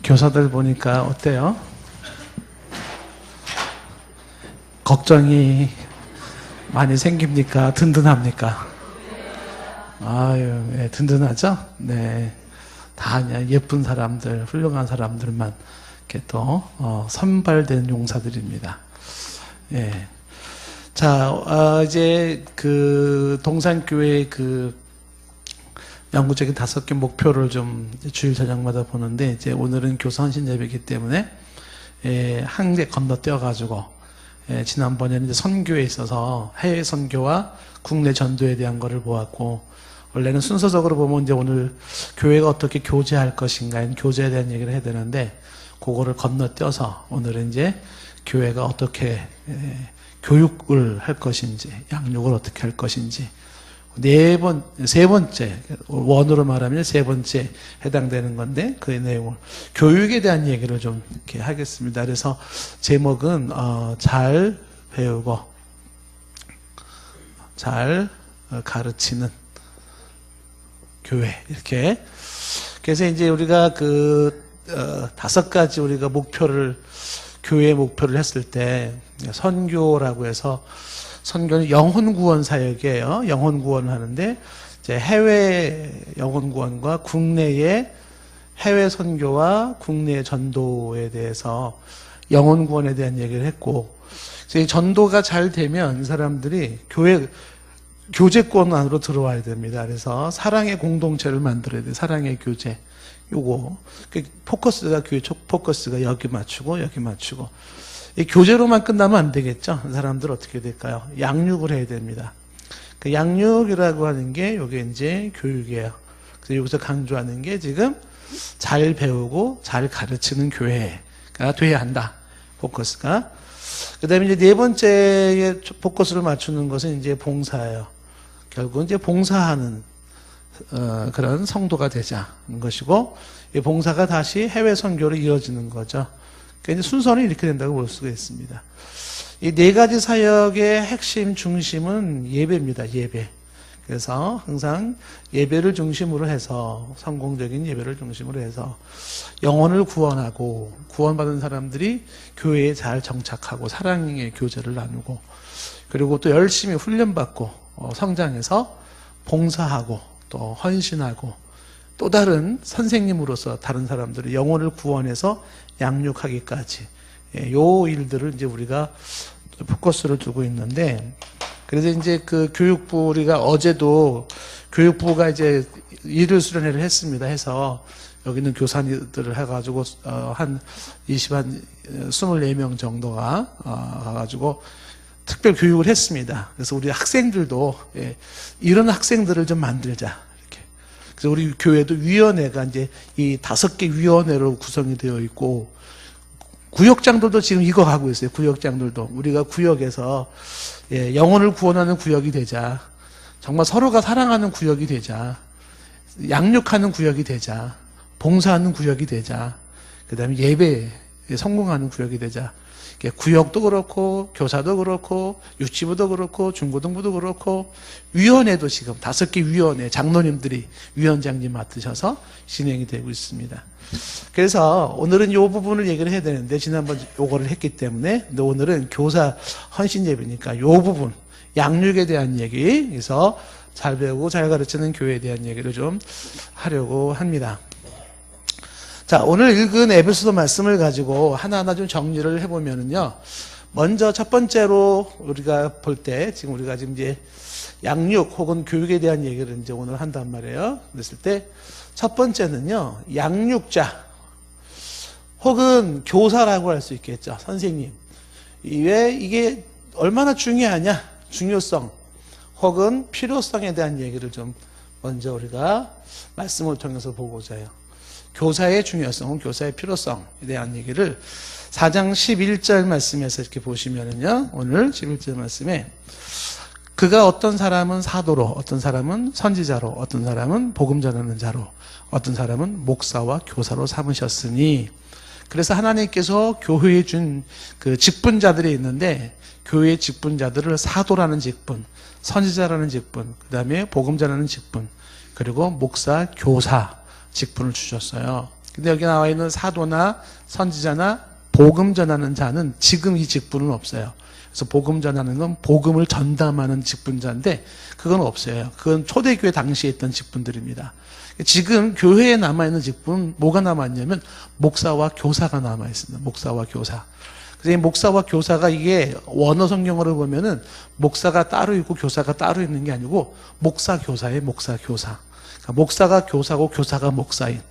교사들 보니까 어때요? 걱정이 많이 생깁니까? 든든합니까? 아유, 네, 든든하죠? 네. 다 그냥 예쁜 사람들, 훌륭한 사람들만 이렇게 또, 선발된 용사들입니다. 예. 자, 이제 동산교회 영구적인 5개 목표를 좀 주일 저녁마다 보는데, 이제 오늘은 교사헌신 예배이기 때문에, 한 개 건너뛰어가지고, 지난번에는 이제 선교에 있어서 해외 선교와 국내 전도에 대한 거를 보았고, 원래는 순서적으로 보면 이제 오늘 교회가 어떻게 교제할 것인가, 교제에 대한 얘기를 해야 되는데, 그거를 건너뛰어서 오늘은 이제 교회가 어떻게 교육을 할 것인지, 양육을 어떻게 할 것인지, 세 번째, 원으로 말하면 세 번째 해당되는 건데, 그 내용을, 교육에 대한 얘기를 좀 이렇게 하겠습니다. 그래서 제목은, 잘 배우고, 잘 가르치는 교회. 이렇게. 그래서 이제 우리가 5가지 우리가 교회의 목표를 했을 때, 선교라고 해서, 선교는 영혼 구원 사역이에요. 영혼 구원을 하는데, 이제 해외 영혼 구원과 국내의 해외 선교와 국내 전도에 대해서 영혼 구원에 대한 얘기를 했고, 그래서 이 전도가 잘 되면 이 사람들이 교제권 안으로 들어와야 됩니다. 그래서 사랑의 공동체를 만들어야 돼요. 사랑의 교제. 요거. 포커스가, 교회 포커스가 여기 맞추고, 여기 맞추고. 이 교제로만 끝나면 안 되겠죠? 사람들 어떻게 될까요? 양육을 해야 됩니다. 그 양육이라고 하는 게 요게 이제 교육이에요. 그래서 여기서 강조하는 게 지금 잘 배우고 잘 가르치는 교회가 돼야 한다. 포커스가. 그 다음에 이제 네 번째에 포커스를 맞추는 것은 이제 봉사예요. 결국은 이제 봉사하는 그런 성도가 되자는 것이고, 이 봉사가 다시 해외 선교로 이어지는 거죠. 그러니까 순서는 이렇게 된다고 볼 수가 있습니다. 이 4가지 사역의 핵심 중심은 예배입니다. 예배. 그래서 항상 예배를 중심으로 해서, 성공적인 예배를 중심으로 해서 영혼을 구원하고, 구원받은 사람들이 교회에 잘 정착하고 사랑의 교제를 나누고, 그리고 또 열심히 훈련받고 성장해서 봉사하고 또 헌신하고, 또 다른 선생님으로서 다른 사람들의 영혼을 구원해서 양육하기까지, 요 일들을 이제 우리가 포커스를 두고 있는데, 그래서 이제 교육부, 우리가 어제도 교육부가 이제 일을 수련회를 했습니다. 해서 여기는 교사님들을 해가지고 한 24명 정도가 가가지고 특별 교육을 했습니다. 그래서 우리 학생들도 이런 학생들을 좀 만들자. 그래서 우리 교회도 위원회가 이제 이 5개 위원회로 구성이 되어 있고, 구역장들도 지금 이거 하고 있어요. 구역장들도. 우리가 구역에서 영혼을 구원하는 구역이 되자. 정말 서로가 사랑하는 구역이 되자. 양육하는 구역이 되자. 봉사하는 구역이 되자. 그 다음에 예배에 성공하는 구역이 되자. 구역도 그렇고, 교사도 그렇고, 유치부도 그렇고, 중고등부도 그렇고, 위원회도 지금 5개 위원회, 장로님들이 위원장님 맡으셔서 진행이 되고 있습니다. 그래서 오늘은 이 부분을 얘기를 해야 되는데, 지난번 요거를 했기 때문에, 근데 오늘은 교사 헌신 예배니까 이 부분, 양육에 대한 얘기, 그래서 잘 배우고 잘 가르치는 교회에 대한 얘기를 좀 하려고 합니다. 자, 오늘 읽은 에베소서 말씀을 가지고 하나하나 좀 정리를 해보면은요. 먼저 첫 번째로 우리가 볼 때, 지금 우리가 지금 이제 양육 혹은 교육에 대한 얘기를 이제 오늘 한단 말이에요. 그랬을 때, 첫 번째는요, 양육자 혹은 교사라고 할 수 있겠죠. 선생님. 왜 이게 얼마나 중요하냐? 중요성 혹은 필요성에 대한 얘기를 좀 먼저 우리가 말씀을 통해서 보고자 해요. 교사의 중요성, 교사의 필요성에 대한 얘기를 4장 11절 말씀에서 이렇게 보시면은요, 오늘 11절 말씀에 그가 어떤 사람은 사도로, 어떤 사람은 선지자로, 어떤 사람은 복음 전하는 자로, 어떤 사람은 목사와 교사로 삼으셨으니, 그래서 하나님께서 교회에 준 그 직분자들이 있는데, 교회의 직분자들을 사도라는 직분, 선지자라는 직분, 그 다음에 복음 전하는 직분, 그리고 목사, 교사 직분을 주셨어요. 근데 여기 나와 있는 사도나 선지자나 복음 전하는 자는 지금 이 직분은 없어요. 그래서 복음 전하는 건 복음을 전담하는 직분자인데 그건 없어요. 그건 초대교회 당시에 있던 직분들입니다. 지금 교회에 남아있는 직분은 뭐가 남아있냐면 목사와 교사가 남아있습니다. 목사와 교사. 그래서 이 목사와 교사가 이게 원어 성경어를 보면은 목사가 따로 있고 교사가 따로 있는 게 아니고 목사 교사의 목사 교사. 그러니까 목사가 교사고 교사가 목사인.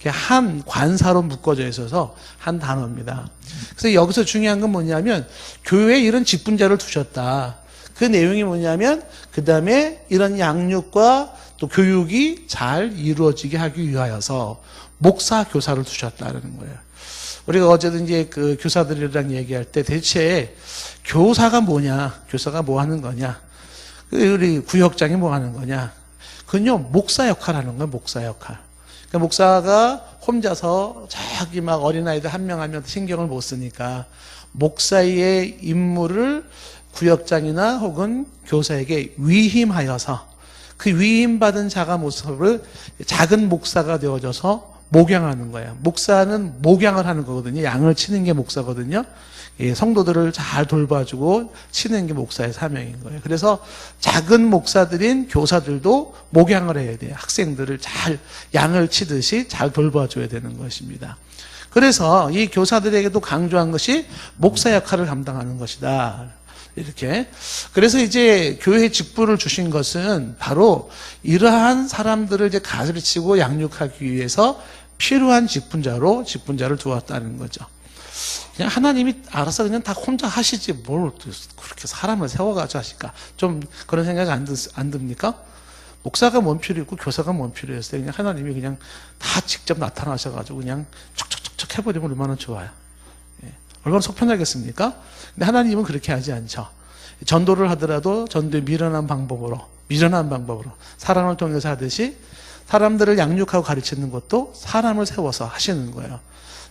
한 관사로 묶어져 있어서 한 단어입니다. 그래서 여기서 중요한 건 뭐냐면 교회에 이런 직분자를 두셨다. 그 내용이 뭐냐면 그 다음에 이런 양육과 또 교육이 잘 이루어지게 하기 위하여서 목사 교사를 두셨다는 거예요. 우리가 어제도 이제 그 교사들이랑 얘기할 때 대체 교사가 뭐냐, 교사가 뭐 하는 거냐, 우리 구역장이 뭐 하는 거냐, 그건요 목사 역할 하는 거예요. 목사 역할. 그러니까 목사가 혼자서 자기 막 어린아이들 한 명 한 명 신경을 못 쓰니까 목사의 임무를 구역장이나 혹은 교사에게 위임하여서 그 위임받은 자가 모습을 작은 목사가 되어져서 목양하는 거예요. 목사는 목양을 하는 거거든요. 양을 치는 게 목사거든요. 성도들을 잘 돌봐주고 치는 게 목사의 사명인 거예요. 그래서 작은 목사들인 교사들도 목양을 해야 돼요. 학생들을 잘 양을 치듯이 잘 돌봐줘야 되는 것입니다. 그래서 이 교사들에게도 강조한 것이 목사 역할을 감당하는 것이다. 이렇게. 그래서 이제 교회 직분을 주신 것은 바로 이러한 사람들을 이제 가르치고 양육하기 위해서 필요한 직분자로 직분자를 두었다는 거죠. 그냥 하나님이 알아서 그냥 다 혼자 하시지 뭘 그렇게 사람을 세워가지고 하실까? 좀 그런 생각이 안 듭니까? 목사가 뭔 필요 있고 교사가 뭔 필요했어요. 그냥 하나님이 그냥 다 직접 나타나셔가지고 그냥 척척척척 해버리면 얼마나 좋아요. 얼마나 속 편하겠습니까? 근데 하나님은 그렇게 하지 않죠. 전도를 하더라도 전도의 미련한 방법으로 사람을 통해서 하듯이 사람들을 양육하고 가르치는 것도 사람을 세워서 하시는 거예요.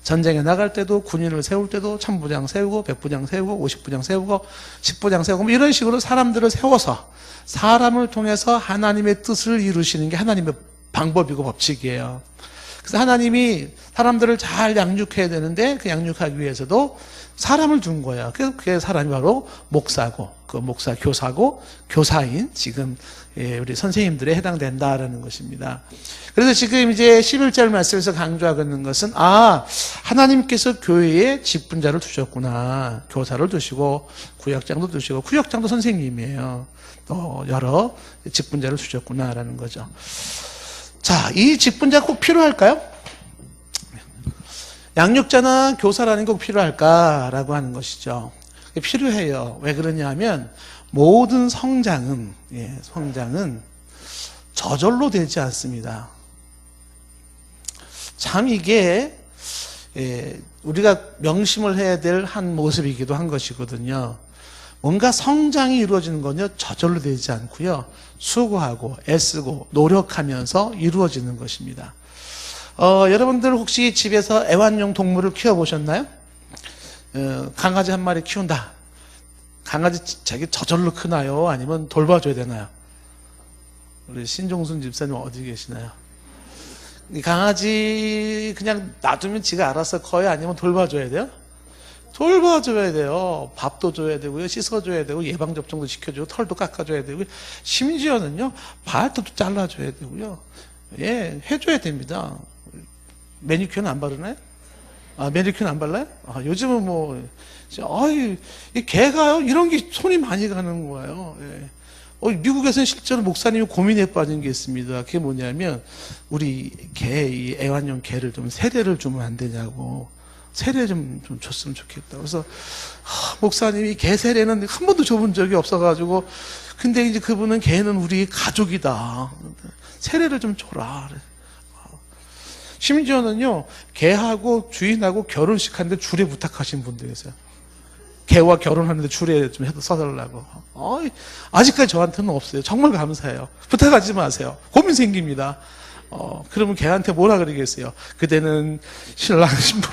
전쟁에 나갈 때도 군인을 세울 때도 천부장 세우고 백부장 세우고 50부장 세우고 10부장 세우고 뭐 이런 식으로 사람들을 세워서 사람을 통해서 하나님의 뜻을 이루시는 게 하나님의 방법이고 법칙이에요. 그래서 하나님이 사람들을 잘 양육해야 되는데 그 양육하기 위해서도 사람을 둔 거야. 그래서 그 사람이 바로 목사고, 그 목사 교사고, 교사인 지금 우리 선생님들에 해당된다라는 것입니다. 그래서 지금 이제 11절 말씀에서 강조하고 있는 것은 하나님께서 교회에 직분자를 두셨구나. 교사를 두시고 구역장도 두시고 구역장도 선생님이에요. 또 여러 직분자를 두셨구나라는 거죠. 자, 이 직분자 꼭 필요할까요? 양육자나 교사라는 게 꼭 필요할까라고 하는 것이죠. 필요해요. 왜 그러냐 하면 모든 성장은 저절로 되지 않습니다. 참 이게 우리가 명심을 해야 될 한 모습이기도 한 것이거든요. 뭔가 성장이 이루어지는 건요 저절로 되지 않고요 수고하고 애쓰고 노력하면서 이루어지는 것입니다. 여러분들 혹시 집에서 애완용 동물을 키워보셨나요? 강아지 한 마리 키운다. 강아지 자기 저절로 크나요? 아니면 돌봐줘야 되나요? 우리 신종순 집사님 어디 계시나요? 이 강아지 그냥 놔두면 지가 알아서 커요? 아니면 돌봐줘야 돼요? 돌봐줘야 돼요. 밥도 줘야 되고요. 씻어줘야 되고 예방접종도 시켜주고 털도 깎아줘야 되고요. 심지어는요. 발톱도 잘라줘야 되고요. 해줘야 됩니다. 매니큐어는 안 바르나요? 매니큐어는 안 발라요? 요즘은 이 개가요? 이런 게 손이 많이 가는 거예요. 미국에서는 실제로 목사님이 고민에 빠진 게 있습니다. 그게 뭐냐면, 우리 이 애완용 개를 좀 세례를 주면 안 되냐고. 세례 좀 줬으면 좋겠다. 그래서, 목사님이 개 세례는 한 번도 줘본 적이 없어가지고, 근데 이제 그분은 개는 우리 가족이다. 세례를 좀 줘라. 심지어는요, 개하고 주인하고 결혼식 하는데 줄에 부탁하신 분도 계세요. 개와 결혼하는데 줄에 좀 써달라고. 아직까지 저한테는 없어요. 정말 감사해요. 부탁하지 마세요. 고민 생깁니다. 그러면 개한테 뭐라 그러겠어요? 그대는 신랑 신부.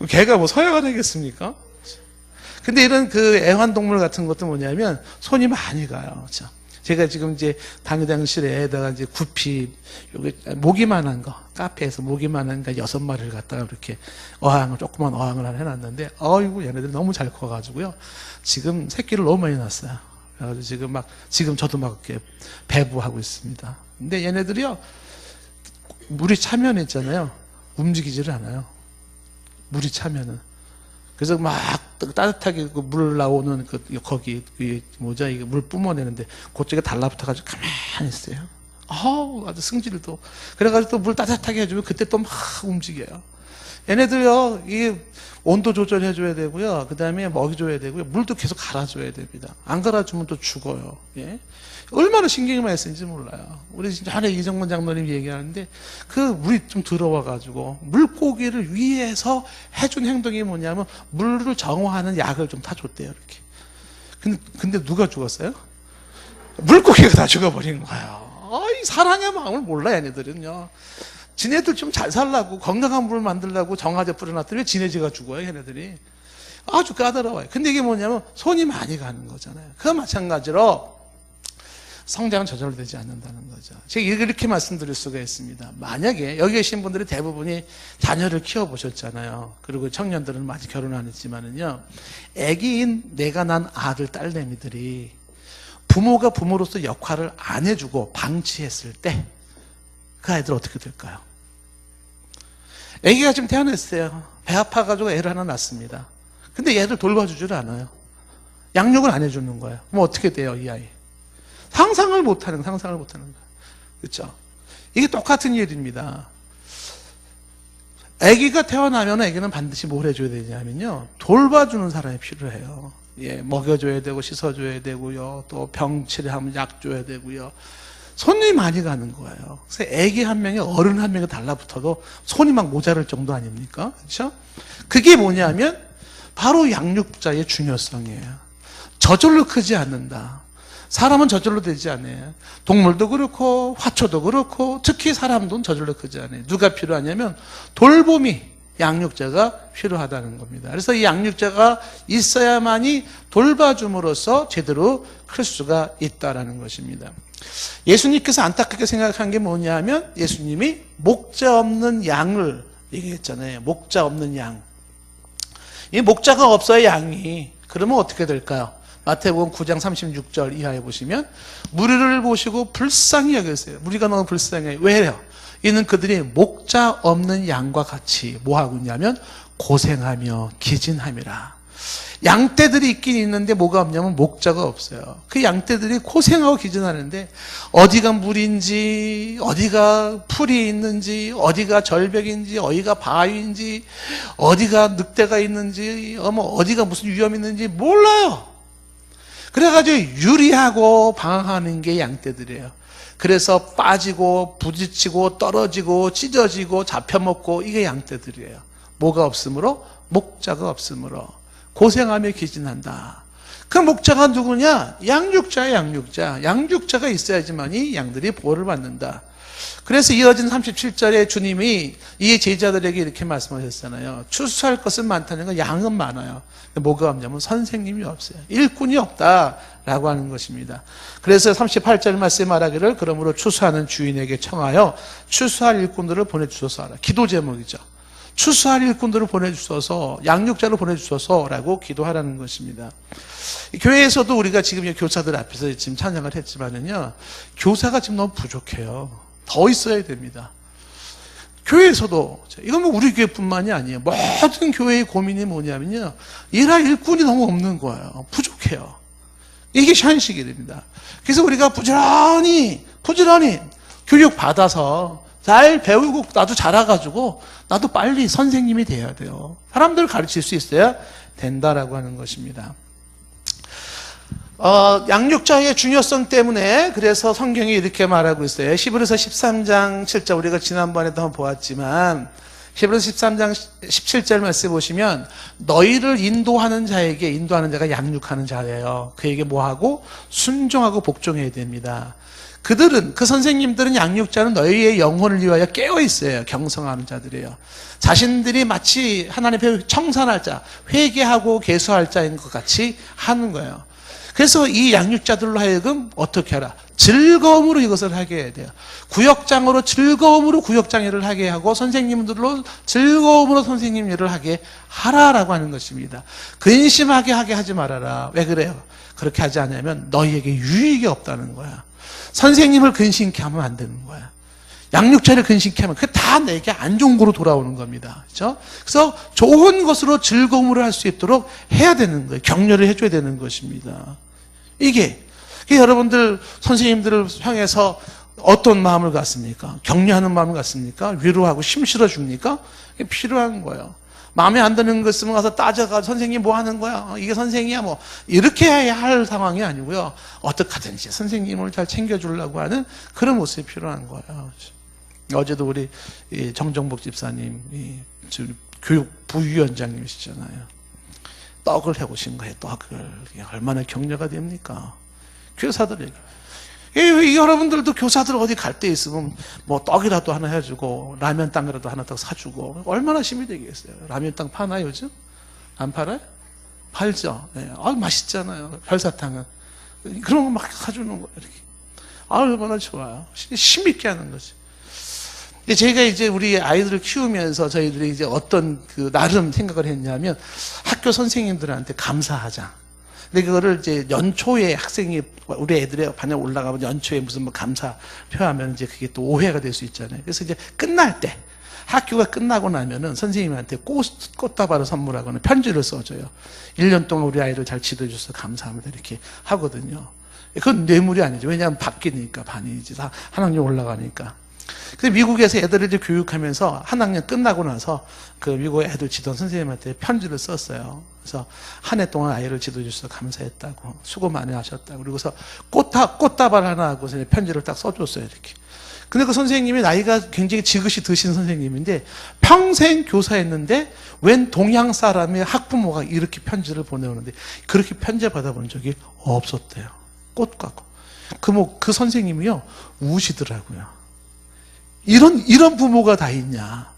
개가 뭐 서야가 되겠습니까? 근데 이런 그 애완동물 같은 것도 뭐냐면 손이 많이 가요. 그렇죠? 제가 지금 이제 당장실에다가 이제 구피, 요게 모기만한 거, 카페에서 모기만한 거 6마리를 갖다가 이렇게 조그만 어항을 하나 해놨는데, 어이구, 얘네들 너무 잘 커가지고요. 지금 새끼를 너무 많이 낳았어요. 그래가지고 지금 저도 막 이렇게 배부하고 있습니다. 근데 얘네들이요, 물이 차면 있잖아요. 움직이지를 않아요. 물이 차면은. 그래서 막 따뜻하게 물 나오는 거기 뭐죠? 이게 물 뿜어내는데 그쪽에 달라붙어가지고 가만히 있어요. 아주 승질도. 그래가지고 또 물 따뜻하게 해주면 그때 또 막 움직여요. 얘네들요, 이 온도 조절해줘야 되고요. 그 다음에 먹이 줘야 되고요. 물도 계속 갈아줘야 됩니다. 안 갈아주면 또 죽어요. 예? 얼마나 신경이 많이 쓰는지 몰라요. 우리 전에 이정문 장로님 얘기하는데 그 물이 좀 들어와가지고 물고기를 위해서 해준 행동이 뭐냐면 물을 정화하는 약을 좀 타줬대요. 이렇게. 근데 누가 죽었어요? 물고기가 다 죽어버린 거예요. 이 사랑의 마음을 몰라 얘네들은요. 지네들 좀 잘 살라고 건강한 물을 만들려고 정화제 뿌려놨더니 왜 지네지가 죽어요 얘네들이. 아주 까다로워요. 근데 이게 뭐냐면 손이 많이 가는 거잖아요. 그와 마찬가지로 성장은 저절되지 않는다는 거죠. 제가 이렇게 말씀드릴 수가 있습니다. 만약에 여기 계신 분들이 대부분이 자녀를 키워보셨잖아요. 그리고 청년들은 많이 결혼 안 했지만은요, 애기인 내가 난 아들, 딸내미들이 부모가 부모로서 역할을 안 해주고 방치했을 때 그 아이들 어떻게 될까요? 애기가 지금 태어났어요. 배 아파가지고 애를 하나 낳습니다. 근데 얘를 돌봐주질 않아요. 양육을 안 해주는 거예요. 그럼 어떻게 돼요, 이 아이? 상상을 못하는 거예요. 그렇죠? 이게 똑같은 일입니다. 아기가 태어나면 아기는 반드시 뭘 해줘야 되냐면요, 돌봐주는 사람이 필요해요. 예, 먹여줘야 되고 씻어줘야 되고요. 또 병치레하면 약 줘야 되고요. 손이 많이 가는 거예요. 그래서 아기 한 명에 어른 한 명이 달라붙어도 손이 막 모자랄 정도 아닙니까? 그렇죠? 그게 뭐냐면 바로 양육자의 중요성이에요. 저절로 크지 않는다. 사람은 저절로 되지 않아요. 동물도 그렇고 화초도 그렇고 특히 사람도 저절로 크지 않아요. 누가 필요하냐면 돌봄이, 양육자가 필요하다는 겁니다. 그래서 이 양육자가 있어야만이 돌봐줌으로써 제대로 클 수가 있다는 것입니다. 예수님께서 안타깝게 생각한 게 뭐냐면 예수님이 목자 없는 양을 얘기했잖아요. 목자 없는 양. 이 목자가 없어야 양이. 그러면 어떻게 될까요? 마태복음 9장 36절 이하에 보시면 무리를 보시고 불쌍히 여겼어요. 무리가 너무 불쌍해요. 왜요? 이는 그들이 목자 없는 양과 같이 뭐하고 있냐면 고생하며 기진함이라. 양떼들이 있긴 있는데 뭐가 없냐면 목자가 없어요. 그 양떼들이 고생하고 기진하는데 어디가 물인지, 어디가 풀이 있는지, 어디가 절벽인지, 어디가 바위인지, 어디가 늑대가 있는지, 어디가 무슨 위험이 있는지 몰라요. 그래가지고 유리하고 방황하는 게 양떼들이에요. 그래서 빠지고 부딪히고 떨어지고 찢어지고 잡혀먹고 이게 양떼들이에요. 뭐가 없으므로? 목자가 없으므로 고생하며 기진한다. 그 목자가 누구냐? 양육자야, 양육자. 양육자가 있어야지만이 양들이 보호를 받는다. 그래서 이어진 37절에 주님이 이 제자들에게 이렇게 말씀하셨잖아요. 추수할 것은 많다는 건 양은 많아요. 뭐가 없냐면 선생님이 없어요. 일꾼이 없다라고 하는 것입니다. 그래서 38절 말씀에 말하기를 그러므로 추수하는 주인에게 청하여 추수할 일꾼들을 보내주소서 하라. 기도 제목이죠. 추수할 일꾼들을 보내주소서, 양육자를 보내주소서라고 기도하라는 것입니다. 교회에서도 우리가 지금 교사들 앞에서 지금 찬양을 했지만은요, 교사가 지금 너무 부족해요. 더 있어야 됩니다. 교회에서도, 이건 뭐 우리 교회뿐만이 아니에요. 모든 교회의 고민이 뭐냐면요, 일할 일꾼이 너무 없는 거예요. 부족해요. 이게 현실이 됩니다. 그래서 우리가 부지런히 교육 받아서 잘 배우고 나도 자라가지고 나도 빨리 선생님이 돼야 돼요. 사람들을 가르칠 수 있어야 된다라고 하는 것입니다. 양육자의 중요성 때문에 그래서 성경이 이렇게 말하고 있어요. 히브리서 13장 7절 우리가 지난번에도 한번 보았지만 히브리서 13장 17절 말씀 보시면 너희를 인도하는 자가 양육하는 자예요. 그에게 뭐하고? 순종하고 복종해야 됩니다. 그 선생님들은 양육자는 너희의 영혼을 위하여 깨어있어요. 경성하는 자들이에요. 자신들이 마치 하나님 앞에 청산할 자, 회개하고 개수할 자인 것 같이 하는 거예요. 그래서 이 양육자들로 하여금 어떻게 하라? 즐거움으로 이것을 하게 해야 돼요. 구역장으로 즐거움으로 구역장 일을 하게 하고 선생님들로 즐거움으로 선생님 일을 하게 하라라고 하는 것입니다. 근심하게 하게 하지 말아라. 왜 그래요? 그렇게 하지 않으면 너희에게 유익이 없다는 거야. 선생님을 근심케 하면 안 되는 거야. 양육자를 근심케 하면 그게 다 내게 안 좋은 거로 돌아오는 겁니다. 그렇죠? 그래서 좋은 것으로 즐거움으로 할 수 있도록 해야 되는 거예요. 격려를 해줘야 되는 것입니다. 이게 여러분들 선생님들을 향해서 어떤 마음을 갖습니까? 격려하는 마음을 갖습니까? 위로하고 힘 실어줍니까? 이게 필요한 거예요. 마음에 안 드는 거 있으면 가서 따져가 선생님 뭐 하는 거야? 이게 선생이야 뭐 이렇게 해야 할 상황이 아니고요. 어떻게 하든지 선생님을 잘 챙겨주려고 하는 그런 모습이 필요한 거예요. 어제도 우리 정정복 집사님 교육 부위원장님이시잖아요. 떡을 해오신 거예요. 떡을. 얼마나 격려가 됩니까? 교사들에게. 여러분들도 교사들 어디 갈 때 있으면 뭐 떡이라도 하나 해주고 라면 땅이라도 하나 더 사주고 얼마나 힘이 되겠어요. 라면 땅 파나요 요즘? 안 팔아요? 팔죠. 네. 맛있잖아요. 별사탕은. 그런 거 막 사주는 거예요. 이렇게. 얼마나 좋아요. 힘있게 하는 거지. 제가 이제 우리 아이들을 키우면서 저희들이 이제 어떤 나름 생각을 했냐면 학교 선생님들한테 감사하자. 근데 그거를 이제 연초에 학생이 우리 애들의 반에 올라가면 연초에 무슨 뭐 감사 표하면 이제 그게 또 오해가 될 수 있잖아요. 그래서 이제 끝날 때 학교가 끝나고 나면은 선생님한테 꽃다발을 선물하거나 편지를 써줘요. 1년 동안 우리 아이를 잘 지도해줘서 감사합니다. 이렇게 하거든요. 그건 뇌물이 아니죠. 왜냐하면 바뀌니까 반이 이제 다 한 학년 올라가니까. 근데 미국에서 애들을 이제 교육하면서 한 학년 끝나고 나서 그 미국 애들 지도한 선생님한테 편지를 썼어요. 그래서 한 해 동안 아이를 지도해 주셔서 감사했다고, 수고 많이 하셨다고, 그리고서 꽃다발 하나 하고 편지를 딱 써줬어요, 이렇게. 근데 그 선생님이 나이가 굉장히 지긋이 드신 선생님인데 평생 교사했는데 웬 동양 사람의 학부모가 이렇게 편지를 보내오는데 그렇게 편지 받아본 적이 없었대요. 꽃 갖고. 그 선생님이요, 우시더라고요. 이런 부모가 다 있냐.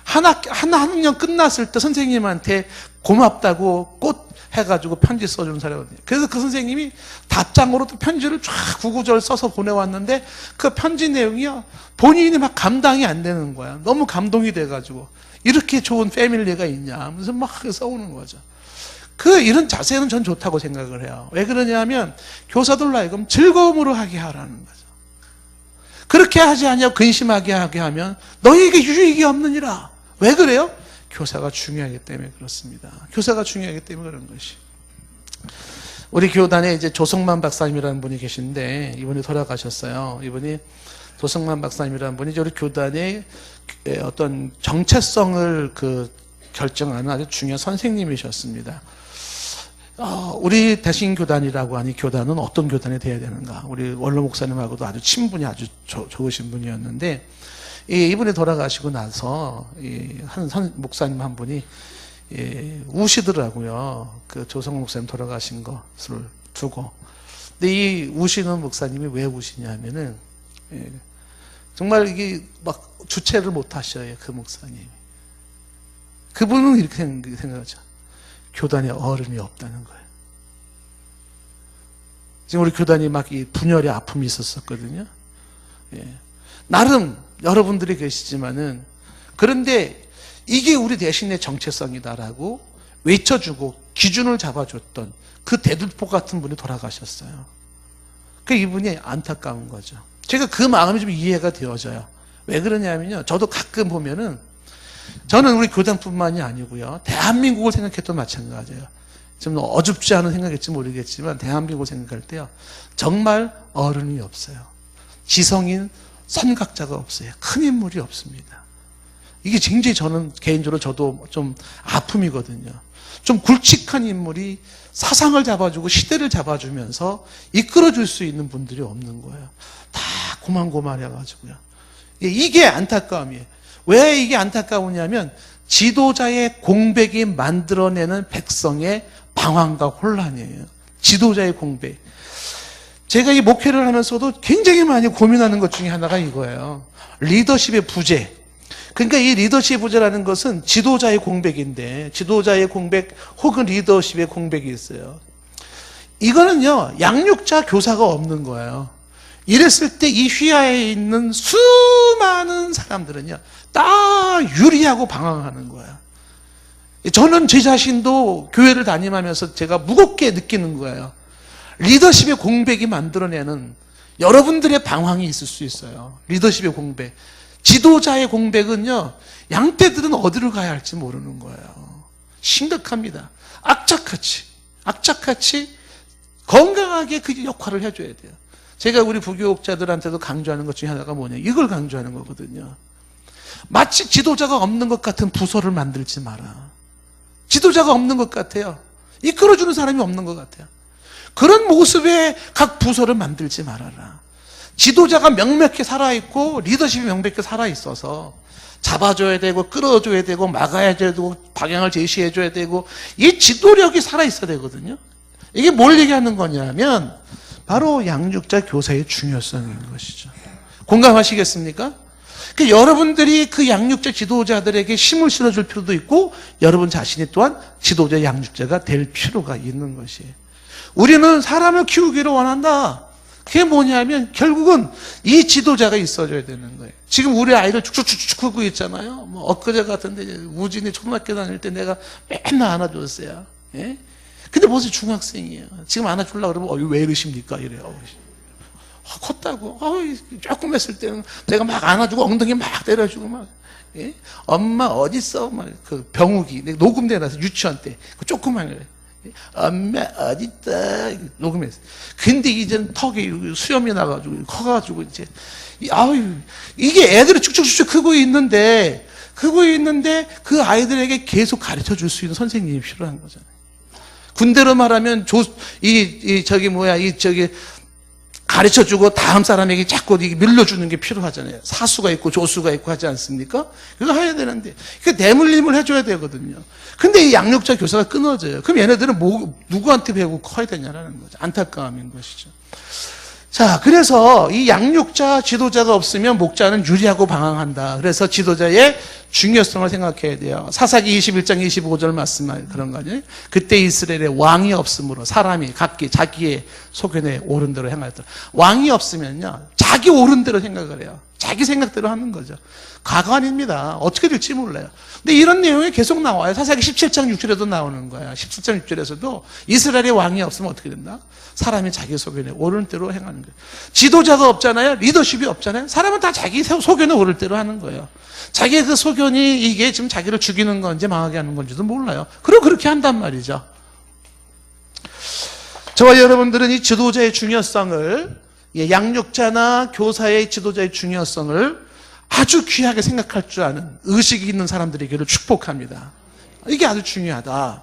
한 학년 끝났을 때 선생님한테 고맙다고 꽃 해가지고 편지 써주는 사람이거든요. 그래서 그 선생님이 답장으로 또 편지를 쫙 구구절 써서 보내왔는데 그 편지 내용이요, 본인이 막 감당이 안 되는 거야. 너무 감동이 돼가지고 이렇게 좋은 패밀리가 있냐 하면서 막 써오는 거죠. 이런 자세는 전 좋다고 생각을 해요. 왜 그러냐면 교사들로 하여금 즐거움으로 하게 하라는 거죠. 그렇게 하지 않냐고 근심하게 하게 하면 너희에게 유익이 없느니라. 왜 그래요? 교사가 중요하기 때문에 그렇습니다. 교사가 중요하기 때문에 그런 것이. 우리 교단에 이제 조성만 박사님이라는 분이 계신데 이분이 돌아가셨어요. 이분이 조성만 박사님이라는 분이 우리 교단의 어떤 정체성을 결정하는 아주 중요한 선생님이셨습니다. 우리 대신교단이라고 하니 교단은 어떤 교단이 돼야 되는가? 우리 원로 목사님하고도 아주 친분이 아주 좋으신 분이었는데 이분이 돌아가시고 나서 한 목사님 한 분이 우시더라고요. 그 조성 목사님 돌아가신 것을 두고. 근데 이 우시는 목사님이 왜 우시냐면은 정말 이게 막 주체를 못 하셔요. 그 목사님이. 그분은 이렇게 생각하죠. 교단에 어른이 없다는 거예요. 지금 우리 교단이 막 이 분열의 아픔이 있었거든요. 나름 여러분들이 계시지만은, 그런데 이게 우리 대신의 정체성이다라고 외쳐주고 기준을 잡아줬던 그 대들보 같은 분이 돌아가셨어요. 이분이 안타까운 거죠. 제가 그 마음이 좀 이해가 되어져요. 왜 그러냐면요, 저도 가끔 보면은, 저는 우리 교단뿐만이 아니고요, 대한민국을 생각해도 마찬가지예요. 좀 어줍지 않은 생각일지 모르겠지만 대한민국을 생각할 때요, 정말 어른이 없어요. 지성인 선각자가 없어요. 큰 인물이 없습니다. 이게 굉장히 저는 개인적으로 저도 좀 아픔이거든요. 좀 굵직한 인물이 사상을 잡아주고 시대를 잡아주면서 이끌어줄 수 있는 분들이 없는 거예요. 다 고만고만해가지고요. 이게 안타까움이에요. 왜 이게 안타까우냐면 지도자의 공백이 만들어내는 백성의 방황과 혼란이에요. 지도자의 공백. 제가 이 목회를 하면서도 굉장히 많이 고민하는 것 중에 하나가 이거예요. 리더십의 부재. 그러니까 이 리더십의 부재라는 것은 지도자의 공백인데, 지도자의 공백 혹은 리더십의 공백이 있어요. 이거는요, 양육자 교사가 없는 거예요. 이랬을 때 이 휘하에 있는 수많은 사람들은요, 다 유리하고 방황하는 거예요. 저는 제 자신도 교회를 다니면서 제가 무겁게 느끼는 거예요. 리더십의 공백이 만들어내는 여러분들의 방황이 있을 수 있어요. 리더십의 공백. 지도자의 공백은요, 양떼들은 어디로 가야 할지 모르는 거예요. 심각합니다. 악착같이 건강하게 그 역할을 해줘야 돼요. 제가 우리 부교육자들한테도 강조하는 것 중에 하나가 뭐냐, 이걸 강조하는 거거든요. 마치 지도자가 없는 것 같은 부서를 만들지 마라. 지도자가 없는 것 같아요. 이끌어주는 사람이 없는 것 같아요. 그런 모습의 각 부서를 만들지 말아라. 지도자가 명백히 살아있고 리더십이 명백히 살아있어서 잡아줘야 되고 끌어줘야 되고 막아야 되고 방향을 제시해줘야 되고 이 지도력이 살아있어야 되거든요. 이게 뭘 얘기하는 거냐면 바로 양육자 교사의 중요성인 것이죠. 공감하시겠습니까? 그러니까 여러분들이 그 양육자 지도자들에게 힘을 실어줄 필요도 있고 여러분 자신이 또한 지도자 양육자가 될 필요가 있는 것이에요. 우리는 사람을 키우기를 원한다. 그게 뭐냐면 결국은 이 지도자가 있어줘야 되는 거예요. 지금 우리 아이를 축축축축 크고 있잖아요. 뭐 엊그제 같은데 우진이 초등학교 다닐 때 내가 맨날 안아줬어요. 예? 근데 벌써 중학생이에요. 지금 안아주려고 그러면 왜 이러십니까? 이래요. 컸다고. 조금 했을 때는 내가 막 안아주고 엉덩이 막 때려주고 막. 예? 엄마 어딨어? 막 그 병욱이 내가 녹음돼놔서 유치원 때 그 조그만 거예요. 엄마 어딨다 녹음했어. 근데 이제는 턱에 수염이 나가지고 커가지고 이제 이게 애들이 축축축축 크고 있는데 그 아이들에게 계속 가르쳐 줄 수 있는 선생님이 필요한 거잖아요. 군대로 말하면 가르쳐 주고 다음 사람에게 자꾸 밀려주는 게 필요하잖아요. 사수가 있고 조수가 있고 하지 않습니까? 그거 해야 되는데, 대물림을 해줘야 되거든요. 근데 이 양육자 교사가 끊어져요. 그럼 얘네들은 누구한테 배우고 커야 되냐라는 거죠. 안타까움인 것이죠. 자, 그래서 이 양육자 지도자가 없으면 목자는 유리하고 방황한다. 그래서 지도자의 중요성을 생각해야 돼요. 사사기 21장 25절 말씀할 그런 거 아니에요? 그때 이스라엘에 왕이 없으므로 사람이 각기 자기의 소견에 옳은 대로 행하였더라. 왕이 없으면요, 자기 옳은 대로 생각을 해요. 자기 생각대로 하는 거죠. 가관입니다. 어떻게 될지 몰라요. 근데 이런 내용이 계속 나와요. 사사기 17장 6절에도 나오는 거야. 17장 6절에서도 이스라엘에 왕이 없으면 어떻게 된다? 사람이 자기 소견에 옳은 대로 행하는 거예요. 지도자가 없잖아요. 리더십이 없잖아요. 사람은 다 자기 소견에 옳을 대로 하는 거예요. 자기의 그 소견이 이게 지금 자기를 죽이는 건지 망하게 하는 건지도 몰라요. 그럼 그렇게 한단 말이죠. 저와 여러분들은 이 지도자의 중요성을, 양육자나 교사의 지도자의 중요성을 아주 귀하게 생각할 줄 아는 의식이 있는 사람들에게를 축복합니다. 이게 아주 중요하다.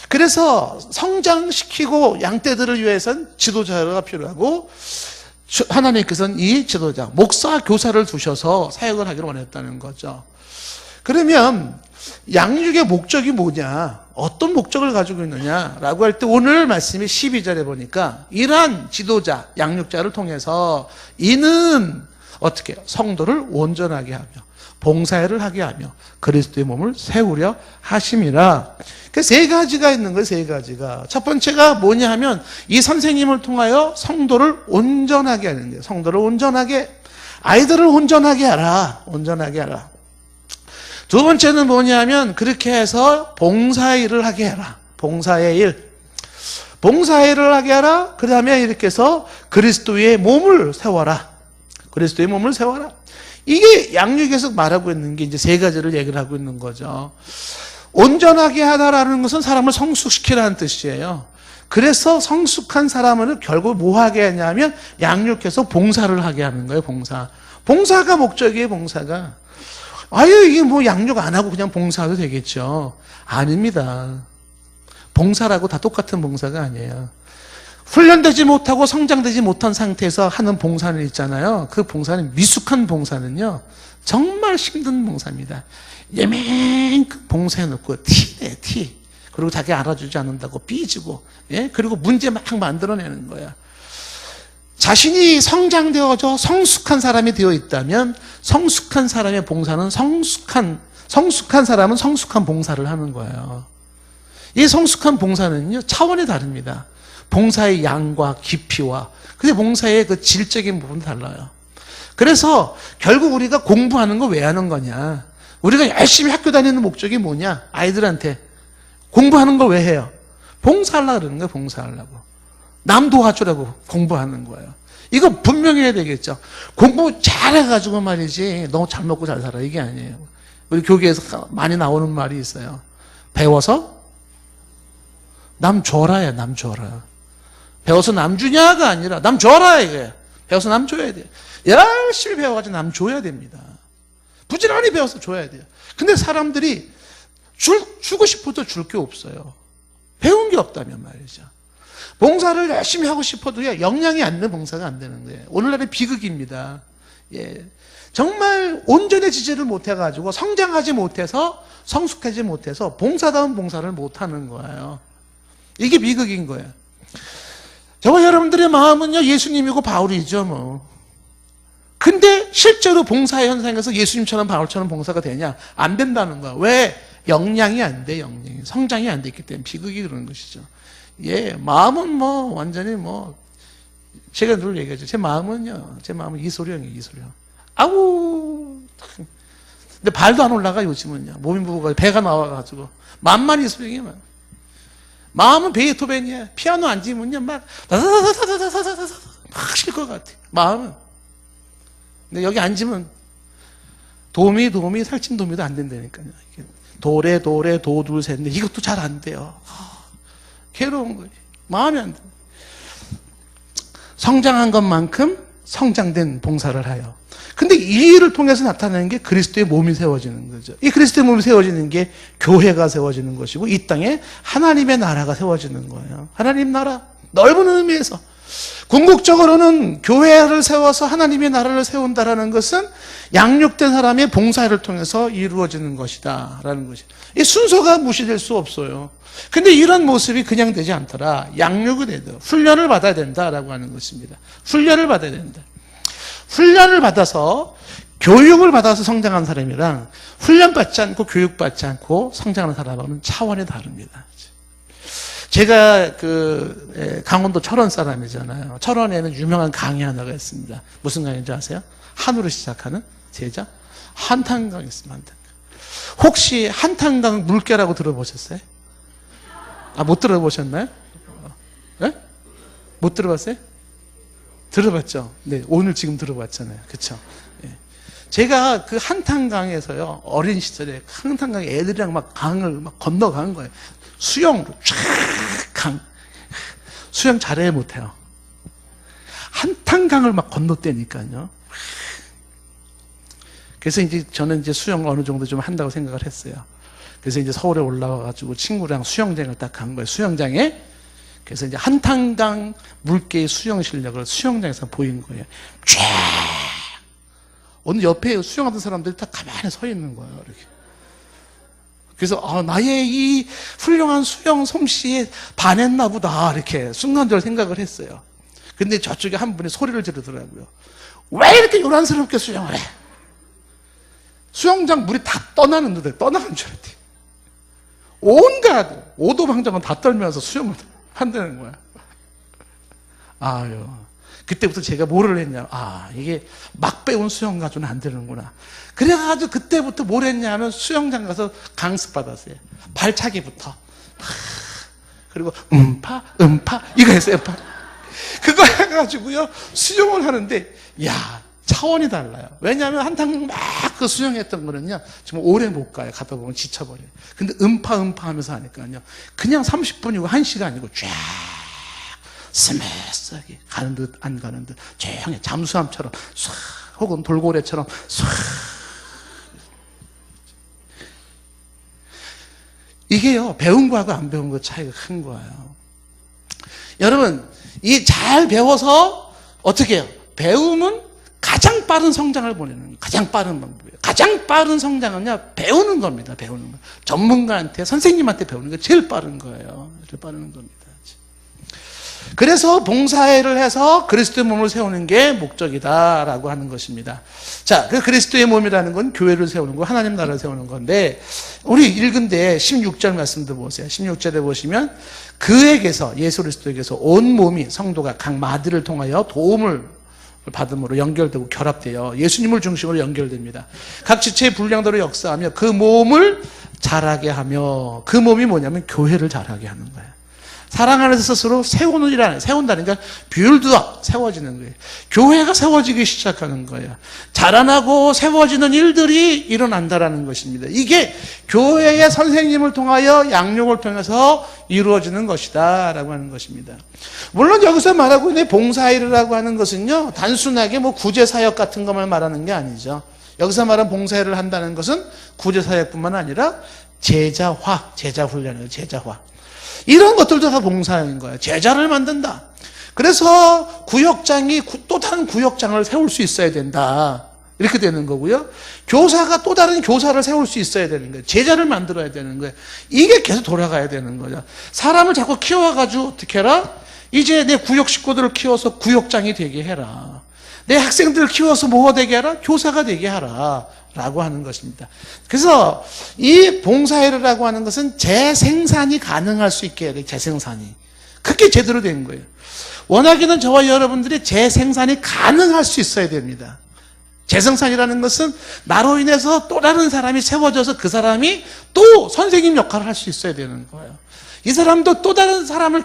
그래서 성장시키고 양떼들을 위해서는 지도자가 필요하고, 하나님께서는 이 지도자, 목사, 교사를 두셔서 사역을 하기를 원했다는 거죠. 그러면 양육의 목적이 뭐냐, 어떤 목적을 가지고 있느냐라고 할 때 오늘 말씀이 12절에 보니까 이러한 지도자, 양육자를 통해서 이는 어떻게 해요? 성도를 온전하게 하며 봉사를 하게 하며 그리스도의 몸을 세우려 하심이라. 그 세 가지가 있는 거예요. 세 가지가. 첫 번째가 뭐냐 하면 이 선생님을 통하여 성도를 온전하게 하는 거예요. 성도를 온전하게, 아이들을 온전하게 하라. 온전하게 하라. 두 번째는 뭐냐 하면 그렇게 해서 봉사의 일을 하게 해라. 봉사의 일. 봉사의 일을 하게 하라. 그 다음에 이렇게 해서 그리스도의 몸을 세워라. 그리스도의 몸을 세워라. 이게 양육에서 말하고 있는 게 이제 세 가지를 얘기를 하고 있는 거죠. 온전하게 하다라는 것은 사람을 성숙시키라는 뜻이에요. 그래서 성숙한 사람을 결국 뭐 하게 하냐면 양육해서 봉사를 하게 하는 거예요. 봉사가 목적이에요. 봉사가. 이게 뭐 양육 안 하고 그냥 봉사해도 되겠죠. 아닙니다. 봉사라고 다 똑같은 봉사가 아니에요. 훈련되지 못하고 성장되지 못한 상태에서 하는 봉사는 있잖아요. 그 봉사는, 미숙한 봉사는요, 정말 힘든 봉사입니다. 예맹 봉사해놓고 티내, 티. 그리고 자기 알아주지 않는다고 삐지고, 예? 그리고 문제 막 만들어내는 거야. 자신이 성장되어져 성숙한 사람이 되어 있다면 성숙한 사람의 봉사는 성숙한 사람은 성숙한 봉사를 하는 거예요. 이 성숙한 봉사는요, 차원이 다릅니다. 봉사의 양과 깊이와 근데 봉사의 그 질적인 부분도 달라요. 그래서 결국 우리가 공부하는 거 왜 하는 거냐? 우리가 열심히 학교 다니는 목적이 뭐냐? 아이들한테 공부하는 거 왜 해요? 봉사하려고 그러는 거예요. 봉사하려고. 남 도와주라고 공부하는 거예요. 이거 분명히 해야 되겠죠. 공부 잘해가지고 말이지 너무 잘 먹고 잘 살아 이게 아니에요. 우리 교계에서 많이 나오는 말이 있어요. 배워서 남 줘라야 남 줘라. 배워서 남 주냐가 아니라 남 줘라 이거예요. 배워서 남 줘야 돼요. 열심히 배워가지고 남 줘야 됩니다. 부지런히 배워서 줘야 돼요. 근데 사람들이 주고 싶어도 줄 게 없어요. 배운 게 없다면 말이죠. 봉사를 열심히 하고 싶어도요, 역량이 안 되는 봉사가 안 되는 거예요. 오늘날의 비극입니다. 예. 정말 온전해지지를 못해가지고 성장하지 못해서 성숙하지 못해서 봉사다운 봉사를 못하는 거예요. 이게 비극인 거예요. 저와 여러분들의 마음은요, 예수님이고 바울이죠, 뭐. 근데 실제로 봉사 현상에서 예수님처럼 바울처럼 봉사가 되냐? 안 된다는 거야. 왜? 역량이 안 돼, 역량이. 성장이 안 됐기 때문에 비극이 그러는 것이죠. 예, 마음은 뭐, 완전히 뭐, 제가 늘 얘기하죠. 제 마음은 이소룡이에요, 이소룡. 아우. 근데 발도 안 올라가, 요즘은요. 몸이 무거워, 배가 나와가지고. 마음만 이소룡이에요. 마음은 베토벤이야. 피아노 앉으면요, 막 쉴 것 같아. 마음은. 근데 여기 앉으면 도미, 살찐도미도 안 된다니까요. 도레, 도, 둘, 셋. 이것도 잘 안 돼요. 괴로운 거지. 마음이 안 돼. 성장한 것만큼 성장된 봉사를 하여. 근데 이 일을 통해서 나타나는 게 그리스도의 몸이 세워지는 거죠. 이 그리스도의 몸이 세워지는 게 교회가 세워지는 것이고 이 땅에 하나님의 나라가 세워지는 거예요. 하나님 나라 넓은 의미에서 궁극적으로는 교회를 세워서 하나님의 나라를 세운다라는 것은 양육된 사람의 봉사를 통해서 이루어지는 것이다 라는 것이. 이 순서가 무시될 수 없어요. 근데 이런 모습이 그냥 되지 않더라. 양육이 되더 훈련을 받아야 된다라고 하는 것입니다. 훈련을 받아야 된다. 훈련을 받아서 교육을 받아서 성장한 사람이랑 훈련받지 않고 교육받지 않고 성장하는 사람하고는 차원이 다릅니다. 제가 강원도 철원 사람이잖아요. 철원에는 유명한 강이 하나가 있습니다. 무슨 강인지 아세요? 한으로 시작하는 제자 한탄강이 있습니다. 한탄강. 혹시 한탄강 물개라고 들어보셨어요? 못 들어보셨나요? 네? 못 들어봤어요? 들어봤죠? 네, 오늘 지금 들어봤잖아요. 그쵸? 예. 제가 그 한탄강에서요, 어린 시절에 한탄강에 애들이랑 막 강을 막 건너간 거예요. 수영으로 쫙 강. 수영 잘해 못해요. 한탄강을 막 건너대니까요. 그래서 이제 저는 이제 수영 어느 정도 좀 한다고 생각을 했어요. 그래서 이제 서울에 올라와가지고 친구랑 수영장을 딱 간 거예요. 수영장에. 그래서 이제 한탄강 물개의 수영 실력을 수영장에서 보인 거예요. 쫙! 어느 옆에 수영하던 사람들이 다 가만히 서 있는 거예요. 이렇게. 그래서 나의 이 훌륭한 수영 솜씨에 반했나 보다 이렇게 순간적으로 생각을 했어요. 근데 저쪽에 한 분이 소리를 지르더라고요. 왜 이렇게 요란스럽게 수영을 해? 수영장 물이 다 떠나는 줄 알았대. 온갖 오도방정은 다 떨면서 수영을 한다는 거야. 아유. 그때부터 제가 뭐를 했냐. 이게 막 배운 수영 가지고는 안 되는구나. 그래가지고 그때부터 뭘 했냐면 수영장 가서 강습 받았어요. 발차기부터. 그리고 이거 했어요. 그거 해가지고요. 수영을 하는데, 차원이 달라요. 왜냐하면 한탕 막 그 수영했던 거는요, 정말 오래 못 가요. 가다 보면 지쳐버려요. 근데 하면서 하니까요, 그냥 30분이고 1시간이고 쫙 스매스하게 가는 듯 안 가는 듯 조용히 잠수함처럼 쏴 혹은 돌고래처럼 쏴. 이게요, 배운 거하고 안 배운 거 차이가 큰 거예요. 여러분, 이 잘 배워서 어떻게 해요? 배움은 가장 빠른 성장을 보내는 거예요. 가장 빠른 방법이에요. 가장 빠른 성장은요, 배우는 겁니다. 배우는 거. 전문가한테, 선생님한테 배우는 게 제일 빠른 거예요. 제일 빠른 겁니다. 그래서 봉사회를 해서 그리스도의 몸을 세우는 게 목적이다라고 하는 것입니다. 자, 그 그리스도의 몸이라는 건 교회를 세우는 거, 하나님 나라를 세우는 건데, 우리 읽은데 16절 말씀도 보세요. 16절에 보시면 그에게서, 예수 그리스도에게서 온 몸이 성도가 각 마디를 통하여 도움을 받음으로 연결되고 결합되어 예수님을 중심으로 연결됩니다. 각 지체의 분량대로 역사하며 그 몸을 자라게 하며, 그 몸이 뭐냐면 교회를 자라게 하는 거예요. 사랑 안에서 스스로 세운다는 게 빌드업, 세워지는 거예요. 교회가 세워지기 시작하는 거예요. 자라나고 세워지는 일들이 일어난다라는 것입니다. 이게 교회의 선생님을 통하여 양육을 통해서 이루어지는 것이다 라고 하는 것입니다. 물론 여기서 말하고 있는 봉사일이라고 하는 것은요, 단순하게 뭐 구제사역 같은 것만 말하는 게 아니죠. 여기서 말하는 봉사일을 한다는 것은 구제사역뿐만 아니라 제자화, 제자훈련이에요. 제자화. 이런 것들도 다 봉사인 거예요. 제자를 만든다. 그래서 구역장이 또 다른 구역장을 세울 수 있어야 된다. 이렇게 되는 거고요. 교사가 또 다른 교사를 세울 수 있어야 되는 거예요. 제자를 만들어야 되는 거예요. 이게 계속 돌아가야 되는 거죠. 사람을 자꾸 키워가지고 어떻게 해라? 이제 내 구역 식구들을 키워서 구역장이 되게 해라. 내 학생들을 키워서 뭐가 되게 하라? 교사가 되게 하라. 라고 하는 것입니다. 그래서 이 봉사일이라고 하는 것은 재생산이 가능할 수 있게 해야 돼요. 재생산이. 그게 제대로 된 거예요. 워낙에는 저와 여러분들이 재생산이 가능할 수 있어야 됩니다. 재생산이라는 것은 나로 인해서 또 다른 사람이 세워져서 그 사람이 또 선생님 역할을 할 수 있어야 되는 거예요. 이 사람도 또 다른 사람을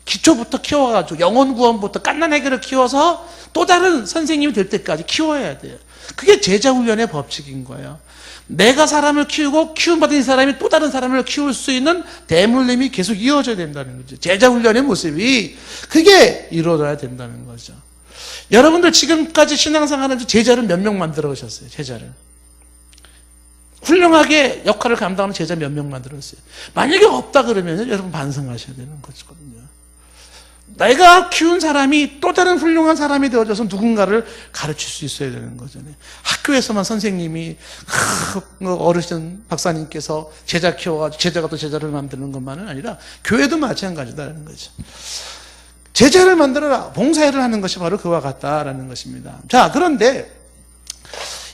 기초부터 키워가지고 영혼구원부터 갓난아기를 키워서 또 다른 선생님이 될 때까지 키워야 돼요. 그게 제자훈련의 법칙인 거예요. 내가 사람을 키우고 키움받은 이 사람이 또 다른 사람을 키울 수 있는 대물림이 계속 이어져야 된다는 거죠. 제자훈련의 모습이 그게 이루어져야 된다는 거죠. 여러분들 지금까지 신앙생활하면서 제자를 몇 명 만들어 오셨어요? 제자를. 훌륭하게 역할을 감당하는 제자 몇 명 만들었어요? 만약에 없다 그러면 여러분 반성하셔야 되는 거거든요. 내가 키운 사람이 또 다른 훌륭한 사람이 되어져서 누군가를 가르칠 수 있어야 되는 거잖아요. 학교에서만 선생님이 어르신 박사님께서 제자 키워가지고 제자가 또 제자를 만드는 것만은 아니라 교회도 마찬가지다라는 거죠. 제자를 만들어라. 봉사일을 하는 것이 바로 그와 같다라는 것입니다. 자, 그런데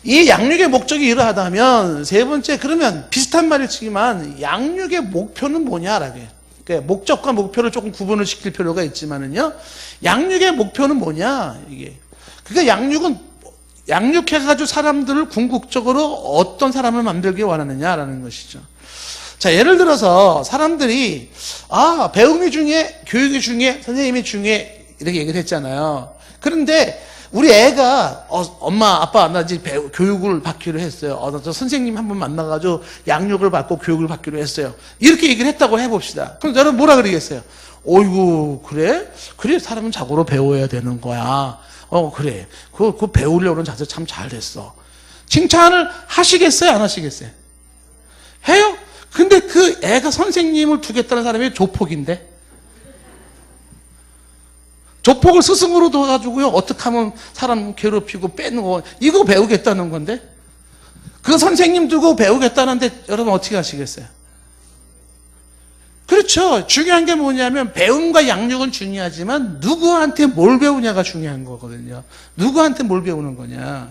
이 양육의 목적이 이러하다면 세 번째, 그러면 비슷한 말이지만 양육의 목표는 뭐냐라고 해요. 목적과 목표를 조금 구분을 시킬 필요가 있지만은요, 양육의 목표는 뭐냐, 이게. 그러니까 양육해가지고 사람들을 궁극적으로 어떤 사람을 만들기 원하느냐라는 것이죠. 자, 예를 들어서 사람들이, 배움이 중요해, 교육이 중요해, 선생님이 중요해, 이렇게 얘기를 했잖아요. 그런데 우리 애가 엄마 아빠 나 이제 교육을 받기로 했어요. 저 선생님 한 번 만나가지고 양육을 받고 교육을 받기로 했어요. 이렇게 얘기를 했다고 해봅시다. 그럼 여러분 뭐라 그러겠어요? 어이구 그래? 그래 사람은 자고로 배워야 되는 거야. 그래 그거 배우려는 자세 참 잘됐어. 칭찬을 하시겠어요? 안 하시겠어요? 해요? 근데 그 애가 선생님을 두겠다는 사람이 조폭인데, 조폭을 스승으로 둬가지고요, 어떻게 하면 사람 괴롭히고 빼는 거, 이거 배우겠다는 건데, 그 선생님 두고 배우겠다는데, 여러분 어떻게 하시겠어요? 그렇죠. 중요한 게 뭐냐면, 배움과 양육은 중요하지만, 누구한테 뭘 배우냐가 중요한 거거든요. 누구한테 뭘 배우는 거냐.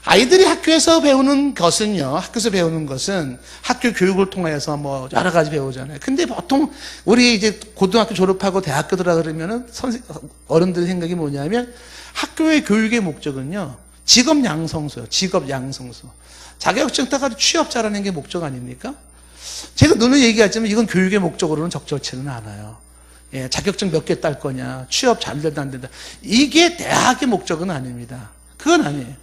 아이들이 학교에서 배우는 것은요, 학교에서 배우는 것은 학교 교육을 통해서 뭐 여러 가지 배우잖아요. 근데 보통 우리 이제 고등학교 졸업하고 대학교 들어가 그러면은 어른들의 생각이 뭐냐면 학교의 교육의 목적은요, 직업 양성소요. 직업 양성소. 자격증 따가지고 취업 잘하는 게 목적 아닙니까? 제가 눈을 얘기하지만 이건 교육의 목적으로는 적절치는 않아요. 예, 자격증 몇 개 딸 거냐, 취업 잘 된다 안 된다. 이게 대학의 목적은 아닙니다. 그건 아니에요.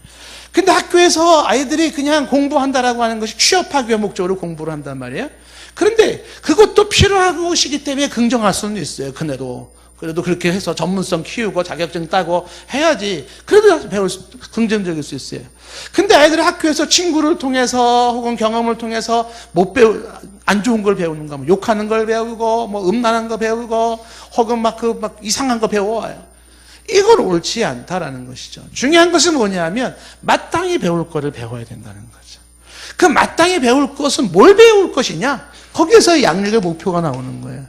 근데 학교에서 아이들이 그냥 공부한다라고 하는 것이 취업하기 위한 목적으로 공부를 한단 말이에요. 그런데 그것도 필요한 것이기 때문에 긍정할 수는 있어요. 그래도 그렇게 해서 전문성 키우고 자격증 따고 해야지. 그래도 긍정적일 수 있어요. 근데 아이들이 학교에서 친구를 통해서 혹은 경험을 통해서 안 좋은 걸 배우는 거, 욕하는 걸 배우고, 뭐 음란한 거 배우고, 혹은 막 이상한 거 배워와요. 이건 옳지 않다라는 것이죠. 중요한 것은 뭐냐면 마땅히 배울 거를 배워야 된다는 거죠. 그 마땅히 배울 것은 뭘 배울 것이냐? 거기에서 양육의 목표가 나오는 거예요.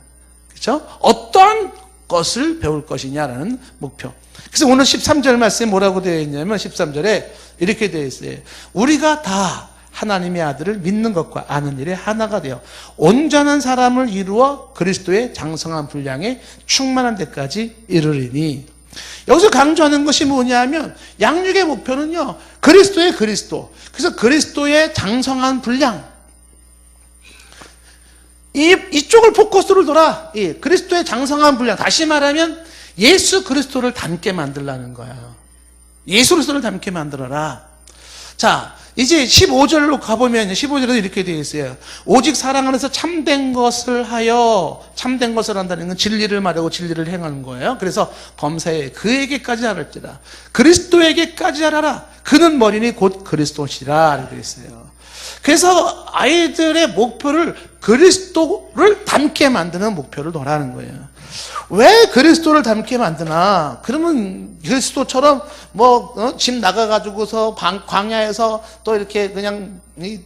그렇죠? 어떤 것을 배울 것이냐라는 목표. 그래서 오늘 13절 말씀에 뭐라고 되어 있냐면 13절에 이렇게 되어 있어요. 우리가 다 하나님의 아들을 믿는 것과 아는 일에 하나가 되어 온전한 사람을 이루어 그리스도의 장성한 분량에 충만한 데까지 이르리니. 여기서 강조하는 것이 뭐냐면 양육의 목표는요, 그리스도의 그리스도. 그래서 그리스도의 장성한 분량. 이쪽을 포커스로 둬라. 그리스도의 장성한 분량. 다시 말하면 예수 그리스도를 닮게 만들라는 거야. 예수 그리스도를 닮게 만들어라. 자, 이제 15절로 가보면 15절에도 이렇게 되어 있어요. 오직 사랑 안에서 참된 것을 하여, 참된 것을 한다는 건 진리를 말하고 진리를 행하는 거예요. 그래서 범사에 그에게까지 알았지라. 그리스도에게까지 알아라. 그는 머리니 곧 그리스도시라 이렇게 있어요. 그래서 아이들의 목표를 그리스도를 닮게 만드는 목표를 놓으라는 거예요. 왜 그리스도를 닮게 만드나? 그러면 그리스도처럼 집 나가가지고서 광야에서 또 이렇게 그냥 이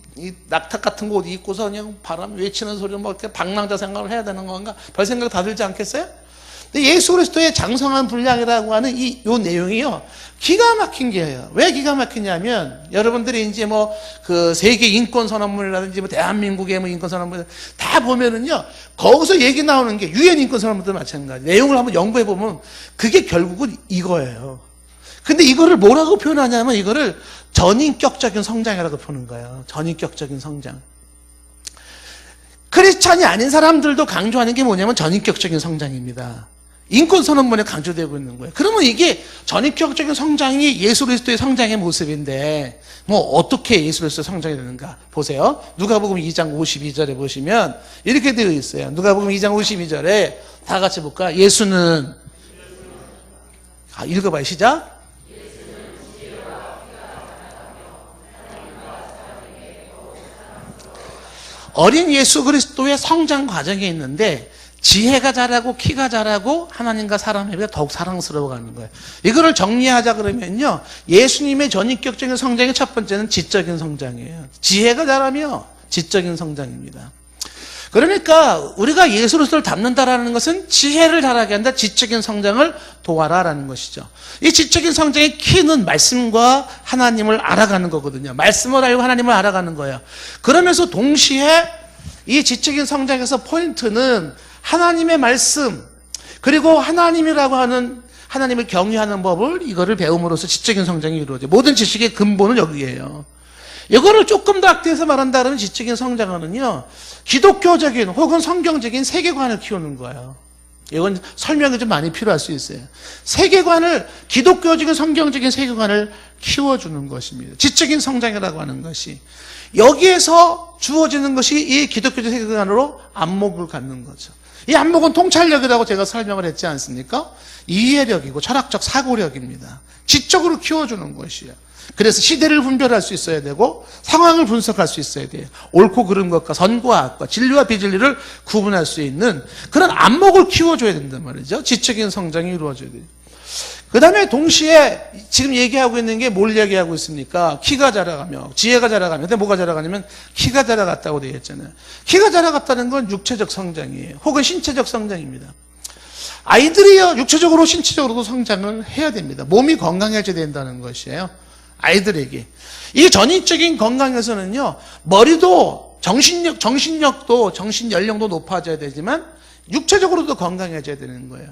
낙탑 같은 거 옷 입고서 그냥 바람 외치는 소리 이렇게 방랑자 생각을 해야 되는 건가? 별 생각 다 들지 않겠어요? 근데 예수 그리스도의 장성한 분량이라고 하는 요 내용이요, 기가 막힌 게예요. 왜 기가 막히냐면, 여러분들이 이제 그 세계 인권 선언문이라든지 대한민국의 인권 선언문 다 보면은요, 거기서 얘기 나오는 게 유엔 인권 선언문도 마찬가지. 내용을 한번 연구해 보면 그게 결국은 이거예요. 근데 이거를 뭐라고 표현하냐면, 이거를 전인격적인 성장이라고 표현하는 거예요. 전인격적인 성장. 크리스찬이 아닌 사람들도 강조하는 게 뭐냐면 전인격적인 성장입니다. 인권선언문에 강조되고 있는 거예요. 그러면 이게 전인격적인 성장이 예수 그리스도의 성장의 모습인데, 어떻게 예수 그리스도의 성장이 되는가 보세요. 누가복음 2장 52절에 보시면 이렇게 되어 있어요. 누가복음 2장 52절에 다 같이 볼까? 예수는, 읽어봐요. 시작. 어린 예수 그리스도의 성장 과정이 있는데, 지혜가 자라고 키가 자라고 하나님과 사람에게 더욱 사랑스러워가는 거예요. 이거를 정리하자 그러면요, 예수님의 전인격적인 성장의 첫 번째는 지적인 성장이에요. 지혜가 자라며 지적인 성장입니다. 그러니까 우리가 예수 그리스도를 닮는다라는 것은 지혜를 자라게 한다, 지적인 성장을 도와라라는 것이죠. 이 지적인 성장의 키는 말씀과 하나님을 알아가는 거거든요. 말씀을 알고 하나님을 알아가는 거예요. 그러면서 동시에 이 지적인 성장에서 포인트는 하나님의 말씀, 그리고 하나님이라고 하는, 하나님을 경외하는 법을, 이거를 배움으로써 지적인 성장이 이루어져요. 모든 지식의 근본은 여기에요. 이거를 조금 더 확대해서 말한다면 지적인 성장은요, 기독교적인 혹은 성경적인 세계관을 키우는 거예요. 이건 설명이 좀 많이 필요할 수 있어요. 세계관을, 기독교적인 성경적인 세계관을 키워주는 것입니다. 지적인 성장이라고 하는 것이. 여기에서 주어지는 것이 이 기독교적 세계관으로 안목을 갖는 거죠. 이 안목은 통찰력이라고 제가 설명을 했지 않습니까? 이해력이고 철학적 사고력입니다. 지적으로 키워주는 것이에요. 그래서 시대를 분별할 수 있어야 되고 상황을 분석할 수 있어야 돼요. 옳고 그른 것과 선과 악과 진리와 비진리를 구분할 수 있는 그런 안목을 키워줘야 된단 말이죠. 지적인 성장이 이루어져야 돼요. 그 다음에 동시에 지금 얘기하고 있는 게 뭘 얘기하고 있습니까? 키가 자라가며 지혜가 자라가며, 근데 뭐가 자라가냐면 키가 자라갔다고 되어 있잖아요. 키가 자라갔다는 건 육체적 성장이에요. 혹은 신체적 성장입니다. 아이들이요, 육체적으로 신체적으로도 성장을 해야 됩니다. 몸이 건강해져야 된다는 것이에요. 아이들에게. 이 전인적인 건강에서는요, 머리도 정신력도, 정신 연령도 높아져야 되지만 육체적으로도 건강해져야 되는 거예요.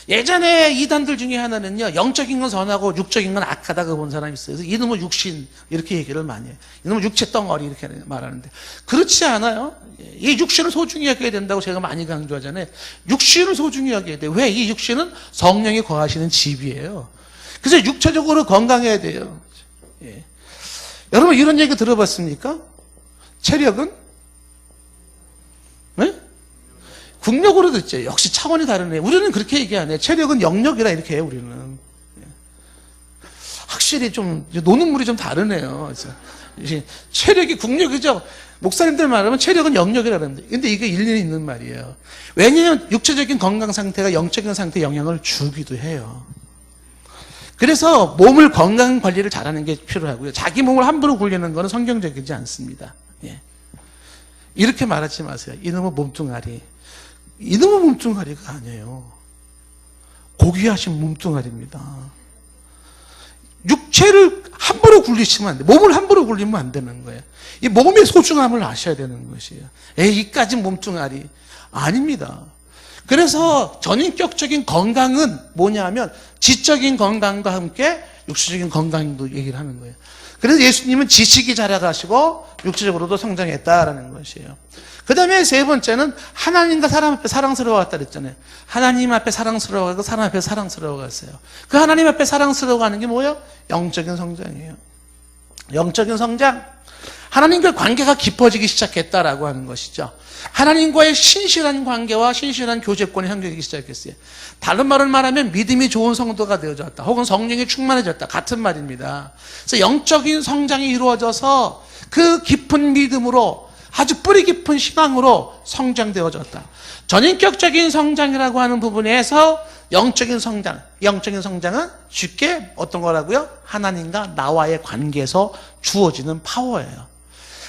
예전에 이단들 중에 하나는요, 영적인 건 선하고 육적인 건 악하다고 본 사람이 있어요. 그래서 이놈은 육신, 이렇게 얘기를 많이 해요. 이놈은 육체 덩어리, 이렇게 말하는데. 그렇지 않아요. 이 육신을 소중히 여겨야 된다고 제가 많이 강조하잖아요. 육신을 소중히 여겨야 돼요. 왜? 이 육신은 성령이 거하시는 집이에요. 그래서 육체적으로 건강해야 돼요. 예. 여러분, 이런 얘기 들어봤습니까? 체력은? 네? 국력으로 듣죠. 역시 차원이 다르네. 우리는 그렇게 얘기 안 해. 체력은 영력이라 이렇게 해요, 우리는. 확실히 좀, 노는 물이 좀 다르네요. 체력이 국력이죠. 목사님들 말하면 체력은 영력이라 그러는데. 근데 이게 일리는 있는 말이에요. 왜냐하면 육체적인 건강 상태가 영적인 상태에 영향을 주기도 해요. 그래서 몸을 건강 관리를 잘하는 게 필요하고요. 자기 몸을 함부로 굴리는 것은 성경적이지 않습니다. 예. 이렇게 말하지 마세요. 이놈의 몸뚱아리. 이놈의 몸뚱아리가 아니에요. 고귀하신 몸뚱아리입니다. 육체를 함부로 굴리시면 안 돼. 몸을 함부로 굴리면 안 되는 거예요. 이 몸의 소중함을 아셔야 되는 것이에요. 이까지 몸뚱아리. 아닙니다. 그래서 전인격적인 건강은 뭐냐 하면 지적인 건강과 함께 육체적인 건강도 얘기를 하는 거예요. 그래서 예수님은 지식이 자라가시고 육체적으로도 성장했다라는 것이에요. 그 다음에 세 번째는 하나님과 사람 앞에 사랑스러워갔다 그랬잖아요. 하나님 앞에 사랑스러워가고 사람 앞에 사랑스러워갔어요. 그 하나님 앞에 사랑스러워가는 게 뭐예요? 영적인 성장이에요. 영적인 성장. 하나님과 관계가 깊어지기 시작했다라고 하는 것이죠. 하나님과의 신실한 관계와 신실한 교제권이 형성되기 시작했어요. 다른 말을 말하면 믿음이 좋은 성도가 되어졌다. 혹은 성령이 충만해졌다. 같은 말입니다. 그래서 영적인 성장이 이루어져서 그 깊은 믿음으로 아주 뿌리 깊은 신앙으로 성장되어졌다. 전인격적인 성장이라고 하는 부분에서 영적인 성장은 쉽게 어떤 거라고요? 하나님과 나와의 관계에서 주어지는 파워예요.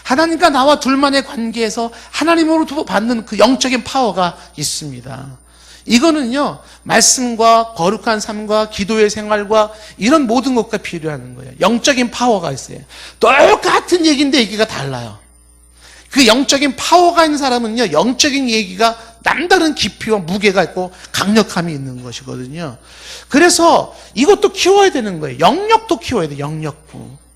하나님과 나와 둘만의 관계에서 하나님으로부터 받는 그 영적인 파워가 있습니다. 이거는요, 말씀과 거룩한 삶과 기도의 생활과 이런 모든 것과 필요한 거예요. 영적인 파워가 있어요. 똑같은 얘기인데 얘기가 달라요. 그 영적인 파워가 있는 사람은요, 영적인 얘기가 남다른 깊이와 무게가 있고 강력함이 있는 것이거든요. 그래서 이것도 키워야 되는 거예요. 영역도 키워야 돼요. 영역도.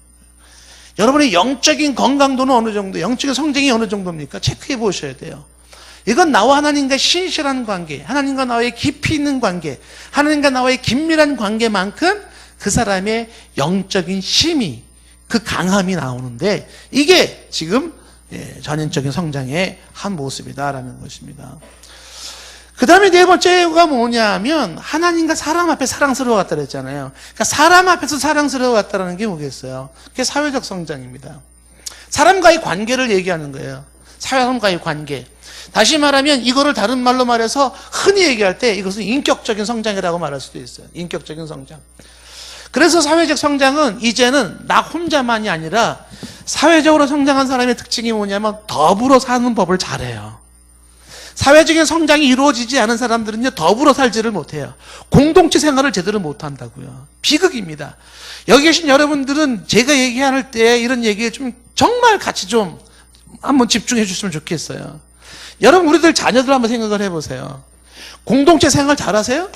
여러분의 영적인 건강도는 어느 정도, 영적인 성장이 어느 정도입니까? 체크해 보셔야 돼요. 이건 나와 하나님과 신실한 관계, 하나님과 나와의 깊이 있는 관계, 하나님과 나와의 긴밀한 관계만큼 그 사람의 영적인 힘이, 그 강함이 나오는데 이게 지금 전인적인 성장의 한 모습이다라는 것입니다. 그 다음에 네 번째가 뭐냐면 하나님과 사람 앞에 사랑스러워갔다 그랬잖아요. 그러니까 사람 앞에서 사랑스러워갔다는 게 뭐겠어요? 그게 사회적 성장입니다. 사람과의 관계를 얘기하는 거예요. 사람과의 관계. 다시 말하면 이거를 다른 말로 말해서 흔히 얘기할 때 이것은 인격적인 성장이라고 말할 수도 있어요. 인격적인 성장. 그래서 사회적 성장은 이제는 나 혼자만이 아니라 사회적으로 성장한 사람의 특징이 뭐냐면 더불어 사는 법을 잘해요. 사회적인 성장이 이루어지지 않은 사람들은요, 더불어 살지를 못해요. 공동체 생활을 제대로 못한다고요. 비극입니다. 여기 계신 여러분들은 제가 얘기할 때 이런 얘기에 좀 정말 같이 좀 한번 집중해 주시면 좋겠어요. 여러분, 우리들 자녀들 한번 생각을 해보세요. 공동체 생활 잘하세요?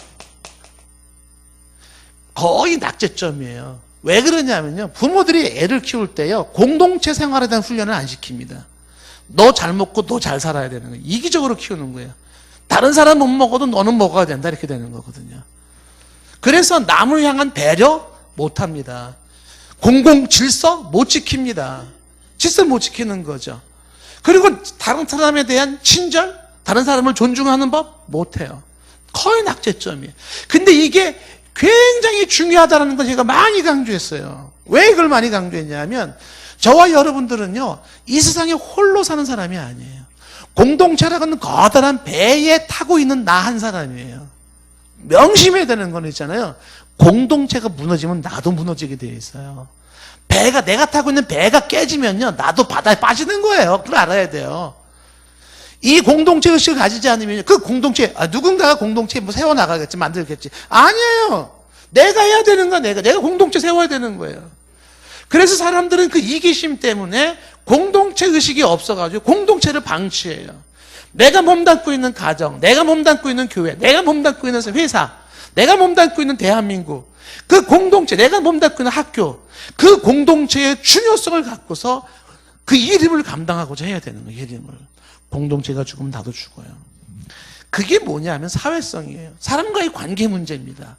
거의 낙제점이에요. 왜 그러냐면요, 부모들이 애를 키울 때요, 공동체 생활에 대한 훈련을 안 시킵니다. 너 잘 먹고 너 잘 살아야 되는 거예요. 이기적으로 키우는 거예요. 다른 사람 못 먹어도 너는 먹어야 된다, 이렇게 되는 거거든요. 그래서 남을 향한 배려 못합니다. 공공 질서 못 지킵니다. 질서 못 지키는 거죠. 그리고 다른 사람에 대한 친절, 다른 사람을 존중하는 법 못해요. 거의 낙제점이에요. 근데 이게 굉장히 중요하다는 걸 제가 많이 강조했어요. 왜 이걸 많이 강조했냐면 저와 여러분들은요, 이 세상에 홀로 사는 사람이 아니에요. 공동체라고 하는 거대한 배에 타고 있는 나 한 사람이에요. 명심해야 되는 건 있잖아요. 공동체가 무너지면 나도 무너지게 되어 있어요. 배가, 내가 타고 있는 배가 깨지면요, 나도 바다에 빠지는 거예요. 그걸 알아야 돼요. 이 공동체 의식을 가지지 않으면 그 공동체, 누군가가 공동체 뭐 세워나가겠지, 만들겠지. 아니에요. 내가 해야 되는 거야, 내가 공동체 세워야 되는 거예요. 그래서 사람들은 그 이기심 때문에 공동체 의식이 없어가지고 공동체를 방치해요. 내가 몸담고 있는 가정, 내가 몸담고 있는 교회, 내가 몸담고 있는 회사, 내가 몸담고 있는 대한민국, 그 공동체, 내가 몸담고 있는 학교, 그 공동체의 중요성을 갖고서 그 이름을 감당하고자 해야 되는 거예요. 이름을. 공동체가 죽으면 나도 죽어요. 그게 뭐냐면 사회성이에요. 사람과의 관계 문제입니다.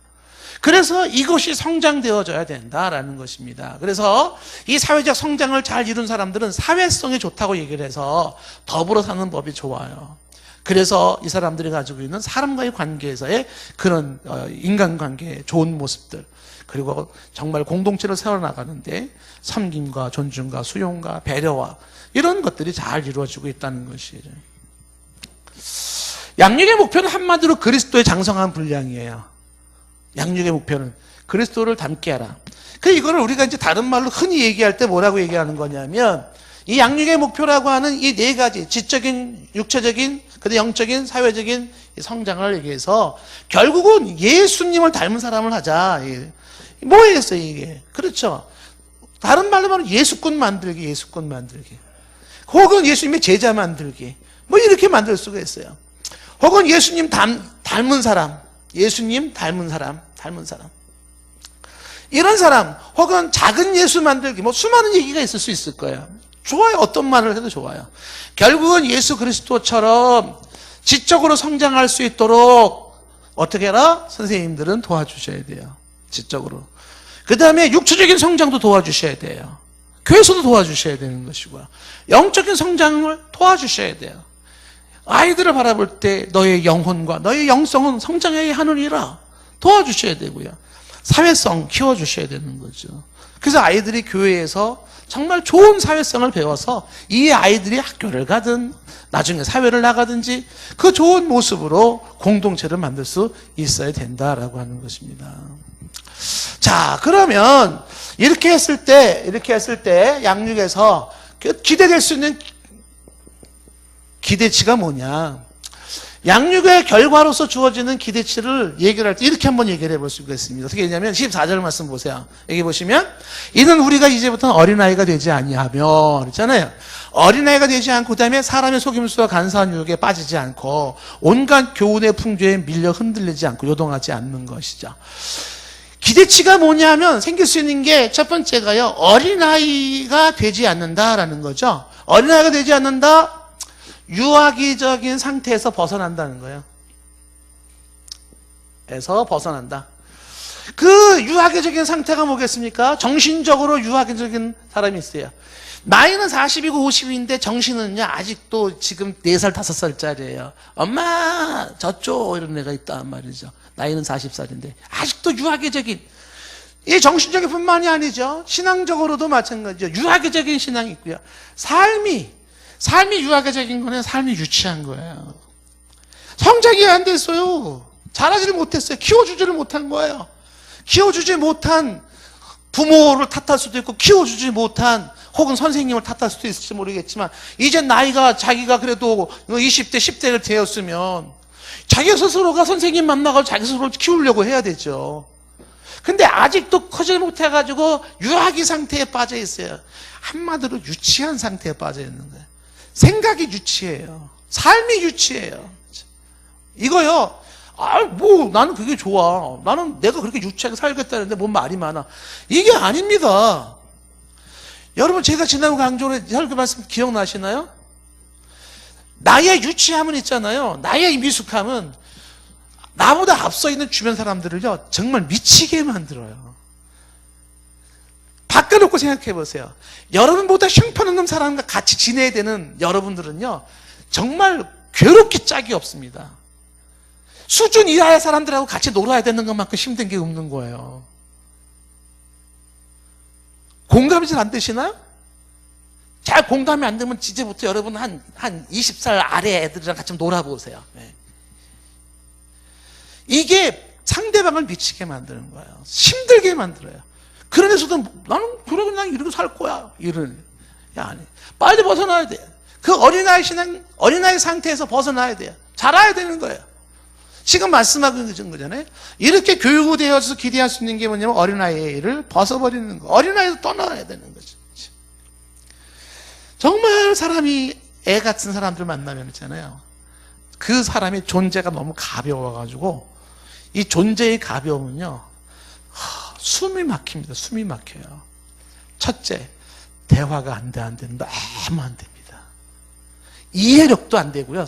그래서 이것이 성장되어져야 된다라는 것입니다. 그래서 이 사회적 성장을 잘 이룬 사람들은 사회성이 좋다고 얘기를 해서 더불어 사는 법이 좋아요. 그래서 이 사람들이 가지고 있는 사람과의 관계에서의 그런 인간관계의 좋은 모습들, 그리고 정말 공동체를 세워나가는데 섬김과 존중과 수용과 배려와 이런 것들이 잘 이루어지고 있다는 것이죠. 양육의 목표는 한마디로 그리스도의 장성한 분량이에요. 양육의 목표는 그리스도를 닮게 하라. 이거를 우리가 이제 다른 말로 흔히 얘기할 때 뭐라고 얘기하는 거냐면, 이 양육의 목표라고 하는 이 네 가지, 지적인, 육체적인, 그다음에 영적인, 사회적인 성장을 얘기해서 결국은 예수님을 닮은 사람을 하자. 뭐였어요, 이게? 그렇죠. 다른 말로 말하면 예수꾼 만들기, 예수꾼 만들기. 혹은 예수님의 제자 만들기. 뭐 이렇게 만들 수가 있어요. 혹은 예수님 닮은 사람, 예수님 닮은 사람. 이런 사람, 혹은 작은 예수 만들기, 뭐 수많은 얘기가 있을 수 있을 거예요. 좋아요. 어떤 말을 해도 좋아요. 결국은 예수 그리스도처럼 지적으로 성장할 수 있도록 어떻게 해라? 선생님들은 도와주셔야 돼요. 지적으로. 그 다음에 육체적인 성장도 도와주셔야 돼요. 교회에서도 도와주셔야 되는 것이고요. 영적인 성장을 도와주셔야 돼요. 아이들을 바라볼 때 너의 영혼과 너의 영성은 성장해야 하느니라 도와주셔야 되고요. 사회성 키워주셔야 되는 거죠. 그래서 아이들이 교회에서 정말 좋은 사회성을 배워서 이 아이들이 학교를 가든 나중에 사회를 나가든지 그 좋은 모습으로 공동체를 만들 수 있어야 된다라고 하는 것입니다. 자, 그러면 이렇게 했을 때 양육에서 기대될 수 있는 기대치가 뭐냐? 양육의 결과로서 주어지는 기대치를 얘기를 할 때 이렇게 한번 얘기를 해볼 수가 있습니다. 어떻게 했냐면 14절 말씀 보세요. 여기 보시면 이는 우리가 이제부터는 어린아이가 되지 아니하며 그랬잖아요. 어린아이가 되지 않고 그다음에 사람의 속임수와 간사한 유혹에 빠지지 않고 온갖 교훈의 풍조에 밀려 흔들리지 않고 요동하지 않는 것이죠. 기대치가 뭐냐면 생길 수 있는 게 첫 번째가요. 어린아이가 되지 않는다라는 거죠. 어린아이가 되지 않는다. 유아기적인 상태에서 벗어난다는 거예요. 에서 벗어난다. 그 유아기적인 상태가 뭐겠습니까? 정신적으로 유아기적인 사람이 있어요. 나이는 40이고 50인데 정신은요 아직도 지금 4살 5살짜리예요. 엄마 저쪽 이런 애가 있단 말이죠. 나이는 40살인데 아직도 유아기적인 이 정신적인 뿐만이 아니죠. 신앙적으로도 마찬가지죠. 유아기적인 신앙이 있고요. 삶이 유아기적인 거는 삶이 유치한 거예요. 성장이 안 됐어요. 자라지를 못했어요. 키워주지를 못한 거예요. 키워주지 못한 부모를 탓할 수도 있고 키워주지 못한 혹은 선생님을 탓할 수도 있을지 모르겠지만 이제 나이가 자기가 그래도 20대 10대를 되었으면 자기 스스로가 선생님 만나고 자기 스스로를 키우려고 해야 되죠. 근데 아직도 커질 못해가지고 유아기 상태에 빠져 있어요. 한마디로 유치한 상태에 빠져 있는 거예요. 생각이 유치해요. 삶이 유치해요. 이거요. 나는 그게 좋아. 나는 내가 그렇게 유치하게 살겠다는데 뭔 말이 많아. 이게 아닙니다. 여러분, 제가 지난번 강조를 설교 말씀 기억나시나요? 나의 유치함은 있잖아요. 나의 미숙함은 나보다 앞서 있는 주변 사람들을요, 정말 미치게 만들어요. 바꿔놓고 생각해 보세요. 여러분보다 형편없는 사람과 같이 지내야 되는 여러분들은요, 정말 괴롭기 짝이 없습니다. 수준 이하의 사람들하고 같이 놀아야 되는 것만큼 힘든 게 없는 거예요. 공감이 잘 안 되시나요? 잘 공감이 안 되면 이제부터 여러분 한 20살 아래 애들이랑 같이 놀아보세요. 네. 이게 상대방을 미치게 만드는 거예요. 힘들게 만들어요. 그러면서도 나는 그래 그냥 이러고 살 거야. 이런. 아니. 빨리 벗어나야 돼. 그 어린아이 상태에서 벗어나야 돼요. 자라야 되는 거예요. 지금 말씀하고 있는 거잖아요. 이렇게 교육되어서 기대할 수 있는 게 뭐냐면 어린아이를 벗어버리는 거. 어린아이도 떠나야 되는 거죠. 정말 사람이 애 같은 사람들 만나면 있잖아요. 그 사람의 존재가 너무 가벼워가지고 이 존재의 가벼움은요. 숨이 막힙니다. 숨이 막혀요. 첫째, 대화가 안 돼. 너무 안 됩니다. 이해력도 안 되고요.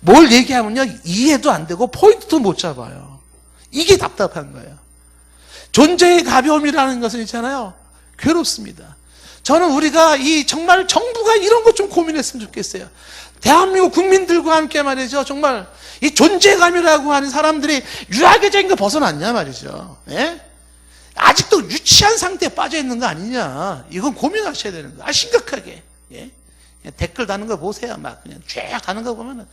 뭘 얘기하면요. 이해도 안 되고 포인트도 못 잡아요. 이게 답답한 거예요. 존재의 가벼움이라는 것은 있잖아요. 괴롭습니다. 저는 우리가 정말 정부가 이런 것 좀 고민했으면 좋겠어요. 대한민국 국민들과 함께 말이죠. 정말 이 존재감이라고 하는 사람들이 유아기적인 거 벗어났냐 말이죠. 예? 아직도 유치한 상태에 빠져 있는 거 아니냐. 이건 고민하셔야 되는 거예요. 심각하게. 예? 댓글 다는 거 보세요. 막 그냥 쫙 다는 거 보면은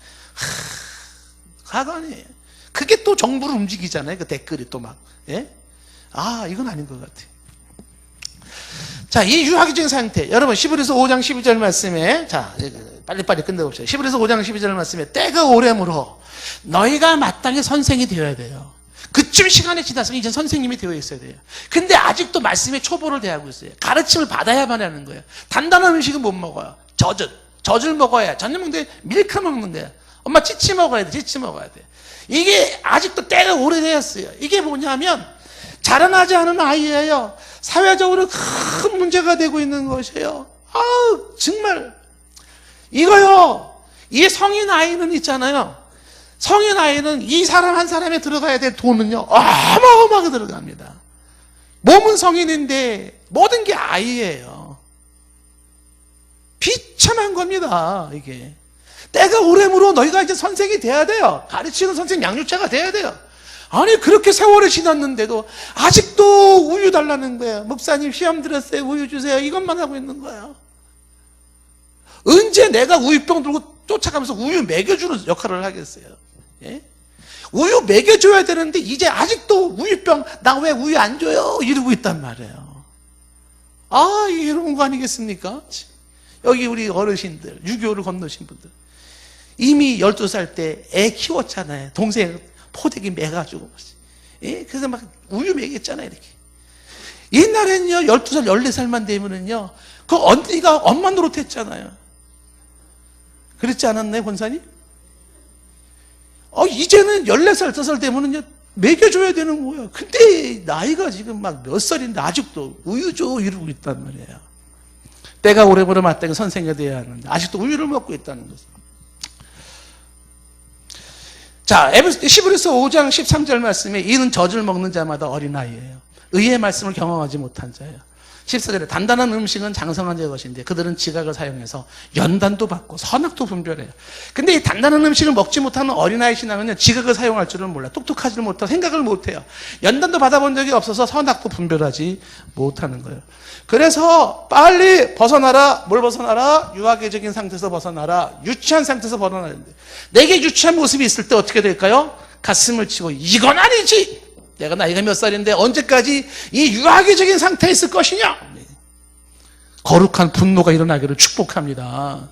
가관이에요. 그게 또 정부를 움직이잖아요. 그 댓글이 또 막. 예? 이건 아닌 것 같아요. 자, 이 유아기적인 상태. 여러분, 히브리서 5장 12절 말씀에, 자, 빨리빨리 끝내봅시다. 히브리서 5장 12절 말씀에, 때가 오래므로 너희가 마땅히 선생이 되어야 돼요. 그쯤 시간이 지나서 이제 선생님이 되어 있어야 돼요. 근데 아직도 말씀에 초보를 대하고 있어요. 가르침을 받아야만 하는 거예요. 단단한 음식은 못 먹어요. 젖을 먹어야. 저녁 먹는데 밀크 먹는 거야. 엄마 찌찌 먹어야 돼. 찌찌 먹어야 돼. 이게 아직도 때가 오래되었어요. 이게 뭐냐면 자라나지 않은 아이예요. 사회적으로 큰 문제가 되고 있는 것이에요. 아우 정말 이거요. 이 성인 아이는 있잖아요. 성인 아이는 이 사람 한 사람에 들어가야 될 돈은요 어마어마하게 들어갑니다. 몸은 성인인데 모든 게 아이예요. 비참한 겁니다. 이게 때가 오래므로 너희가 이제 선생이 돼야 돼요. 가르치는 선생 양육자가 돼야 돼요. 아니 그렇게 세월이 지났는데도 아직도 우유 달라는 거예요. 목사님 시험 들었어요. 우유 주세요. 이것만 하고 있는 거예요. 언제 내가 우유병 들고 쫓아가면서 우유 먹여주는 역할을 하겠어요. 예? 우유 먹여줘야 되는데 이제 아직도 우유병 나 왜 우유 안 줘요? 이러고 있단 말이에요. 아 이런 거 아니겠습니까? 여기 우리 어르신들 유교를 건너신 분들 이미 12살 때 애 키웠잖아요. 동생 포대기 매가지고 예? 그래서 막 우유 먹였잖아요. 이렇게 옛날에는요 12살 14살만 되면은요 그 언니가 엄마 노릇했잖아요. 그렇지 않았나요 권사님? 이제는 14살, 15살 되면은요, 먹여줘야 되는 거예요. 근데 나이가 지금 막 몇 살인데 아직도 우유 줘 이러고 있단 말이에요. 때가 오래보려 맞다니 선생이 돼야 하는데 아직도 우유를 먹고 있다는 거죠. 자, 히브리서 5장 13절 말씀에 이는 젖을 먹는 자마다 어린아이예요. 의의 말씀을 경험하지 못한 자예요. 14절에 단단한 음식은 장성한 자의 것인데 그들은 지각을 사용해서 연단도 받고 선악도 분별해요. 근데 이 단단한 음식을 먹지 못하는 어린아이 신앙은요 지각을 사용할 줄을 몰라요. 똑똑하지를 못하고 생각을 못해요. 연단도 받아본 적이 없어서 선악도 분별하지 못하는 거예요. 그래서 빨리 벗어나라. 뭘 벗어나라? 유아계적인 상태에서 벗어나라. 유치한 상태에서 벗어나야 되는데 내게 유치한 모습이 있을 때 어떻게 될까요? 가슴을 치고 이건 아니지. 내가 나이가 몇 살인데 언제까지 이 유아기적인 상태에 있을 것이냐? 거룩한 분노가 일어나기를 축복합니다.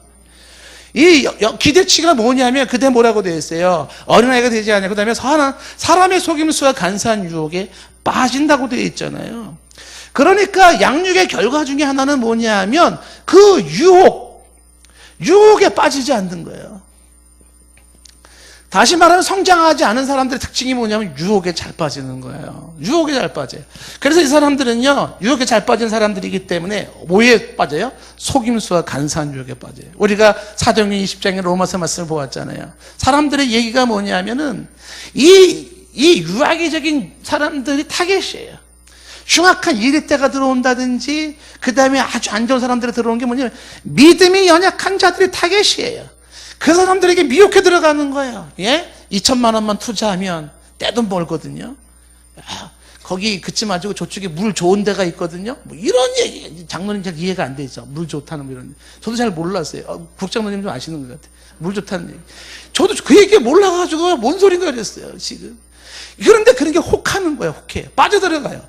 이 기대치가 뭐냐면 그때 뭐라고 되어 있어요? 어린아이가 되지 않냐. 그 다음에 사람의 속임수와 간사한 유혹에 빠진다고 되어 있잖아요. 그러니까 양육의 결과 중에 하나는 뭐냐면 그 유혹에 빠지지 않는 거예요. 다시 말하면 성장하지 않은 사람들의 특징이 뭐냐면 유혹에 잘 빠지는 거예요. 유혹에 잘 빠져요. 그래서 이 사람들은요 유혹에 잘 빠진 사람들이기 때문에 뭐에 빠져요? 속임수와 간사한 유혹에 빠져요. 우리가 사도행전 20장의 로마서 말씀을 보았잖아요. 사람들의 얘기가 뭐냐면은 이 유아기적인 사람들이 타겟이에요. 흉악한 이리 때가 들어온다든지 그 다음에 아주 안 좋은 사람들이 들어오는 게 뭐냐면 믿음이 연약한 자들의 타겟이에요. 그 사람들에게 미혹해 들어가는 거예요. 예? 2천만 원만 투자하면 떼돈 벌거든요. 야, 거기 긋지 마시고 저쪽에 물 좋은 데가 있거든요. 뭐 이런 얘기, 장로님 잘 이해가 안 되죠. 물 좋다는 뭐 이런. 저도 잘 몰랐어요. 국장로님 좀 아시는 것 같아요. 물 좋다는 얘기. 저도 그 얘기 몰라가지고 뭔 소린가 그랬어요, 지금. 그런데 그런 게 혹하는 거예요, 혹해. 빠져들어가요.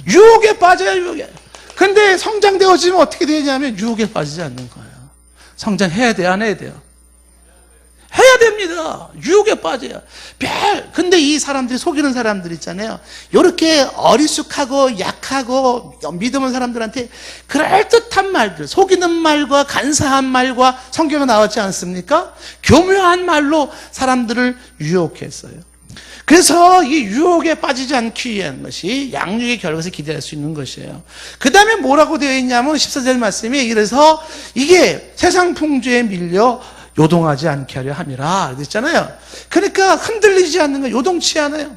유혹에 빠져요, 유혹에. 근데 성장되어지면 어떻게 되냐면 유혹에 빠지지 않는 거예요. 성장해야 돼요, 안 해야 돼요? 해야 됩니다. 유혹에 빠져요. 근데 이 사람들이 속이는 사람들 있잖아요. 이렇게 어리숙하고 약하고 믿음 없는 사람들한테 그럴듯한 말들, 속이는 말과 간사한 말과 성경에 나왔지 않습니까? 교묘한 말로 사람들을 유혹했어요. 그래서 이 유혹에 빠지지 않기 위한 것이 양육의 결과에서 기대할 수 있는 것이에요. 그 다음에 뭐라고 되어 있냐면 14절 말씀에 이래서 이게 세상 풍조에 밀려 요동하지 않게 하려 함이라 그랬잖아요. 그러니까 흔들리지 않는 거, 요동치 않아요.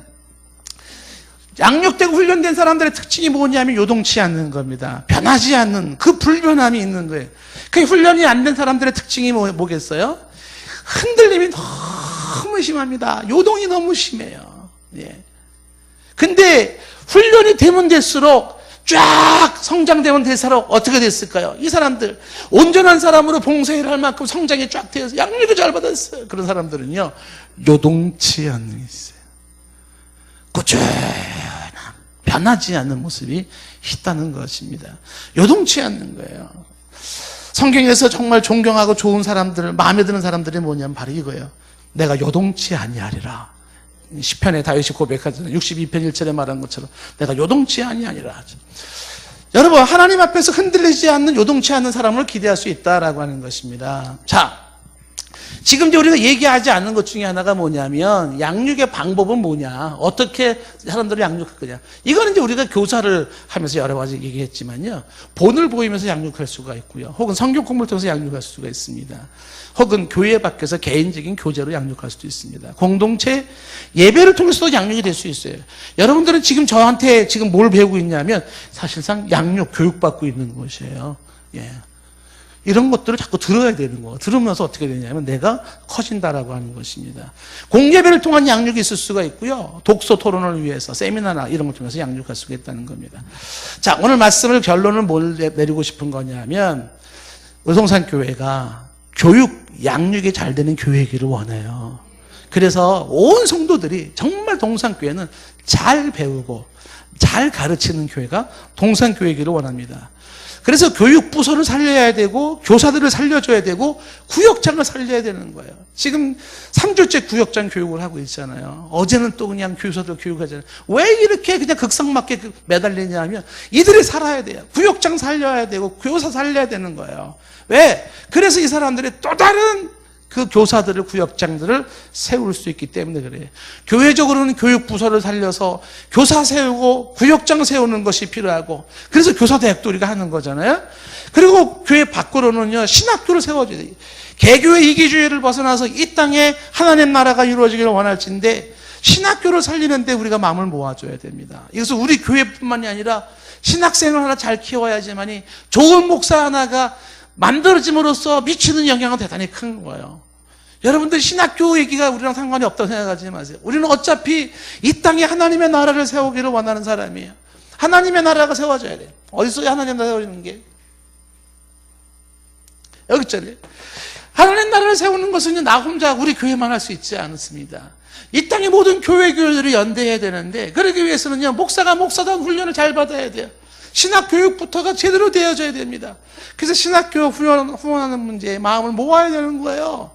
양육되고 훈련된 사람들의 특징이 뭐냐면 요동치 않는 겁니다. 변하지 않는 그 불변함이 있는 거예요. 그 훈련이 안 된 사람들의 특징이 뭐겠어요? 흔들림이 너무 심합니다. 요동이 너무 심해요. 예. 근데 훈련이 되면 될수록 쫙 성장되면 될수록 어떻게 됐을까요? 이 사람들 온전한 사람으로 봉사를 할 만큼 성장이 쫙 되어서 양육을 잘 받았어요. 그런 사람들은요 요동치 않는 게 있어요. 꾸준한 변하지 않는 모습이 있다는 것입니다. 요동치 않는 거예요. 성경에서 정말 존경하고 좋은 사람들, 마음에 드는 사람들이 뭐냐면 바로 이거예요. 내가 요동치 아니하리라. 시편에 다윗이 고백하잖아요. 62편 1절에 말한 것처럼 내가 요동치 아니하니라 하죠. 여러분, 하나님 앞에서 흔들리지 않는, 요동치 않는 사람을 기대할 수 있다라고 하는 것입니다. 자, 지금 이제 우리가 얘기하지 않는 것 중에 하나가 뭐냐면, 양육의 방법은 뭐냐, 어떻게 사람들을 양육할 거냐. 이거는 이제 우리가 교사를 하면서 여러 가지 얘기했지만요, 본을 보이면서 양육할 수가 있고요, 혹은 성경 공부를 통해서 양육할 수가 있습니다. 혹은 교회 밖에서 개인적인 교제로 양육할 수도 있습니다. 공동체 예배를 통해서도 양육이 될 수 있어요. 여러분들은 지금 저한테 지금 뭘 배우고 있냐면 사실상 양육, 교육받고 있는 것이에요. 예. 이런 것들을 자꾸 들어야 되는 거예요. 들으면서 어떻게 되냐면 내가 커진다라고 하는 것입니다. 공예배를 통한 양육이 있을 수가 있고요, 독서 토론을 위해서 세미나나 이런 걸 통해서 양육할 수가 있다는 겁니다. 자, 오늘 말씀을 결론을 뭘 내리고 싶은 거냐면, 의성산 교회가 교육, 양육이 잘 되는 교회이기를 원해요. 그래서 온 성도들이 정말 동산교회는 잘 배우고 잘 가르치는 교회가 동산교회이기를 원합니다. 그래서 교육부서를 살려야 되고, 교사들을 살려줘야 되고, 구역장을 살려야 되는 거예요. 지금 3주째 구역장 교육을 하고 있잖아요. 어제는 또 그냥 교사들 교육하잖아요. 왜 이렇게 그냥 극성맞게 매달리냐 하면, 이들이 살아야 돼요. 구역장 살려야 되고, 교사 살려야 되는 거예요. 왜? 그래서 이 사람들이 또 다른 그 교사들을, 구역장들을 세울 수 있기 때문에 그래요. 교회적으로는 교육부서를 살려서 교사 세우고 구역장 세우는 것이 필요하고, 그래서 교사대학도 우리가 하는 거잖아요. 그리고 교회 밖으로는요, 신학교를 세워줘야 돼요. 개교의 이기주의를 벗어나서 이 땅에 하나님 나라가 이루어지기를 원할진데, 신학교를 살리는데 우리가 마음을 모아줘야 됩니다. 그래서 우리 교회뿐만이 아니라 신학생을 하나 잘 키워야지만이 좋은 목사 하나가 만들어짐으로써 미치는 영향은 대단히 큰 거예요. 여러분들 신학교 얘기가 우리랑 상관이 없다고 생각하지 마세요. 우리는 어차피 이 땅에 하나님의 나라를 세우기를 원하는 사람이에요. 하나님의 나라가 세워져야 돼요. 어디서 하나님 나라 세워지는 게? 여기 있잖아요. 하나님 나라를 세우는 것은 나 혼자 우리 교회만 할 수 있지 않습니다. 이 땅의 모든 교회들이 연대해야 되는데, 그러기 위해서는요, 목사가 목사다운 훈련을 잘 받아야 돼요. 신학교육부터가 제대로 되어져야 됩니다. 그래서 신학교 후원하는 문제에 마음을 모아야 되는 거예요.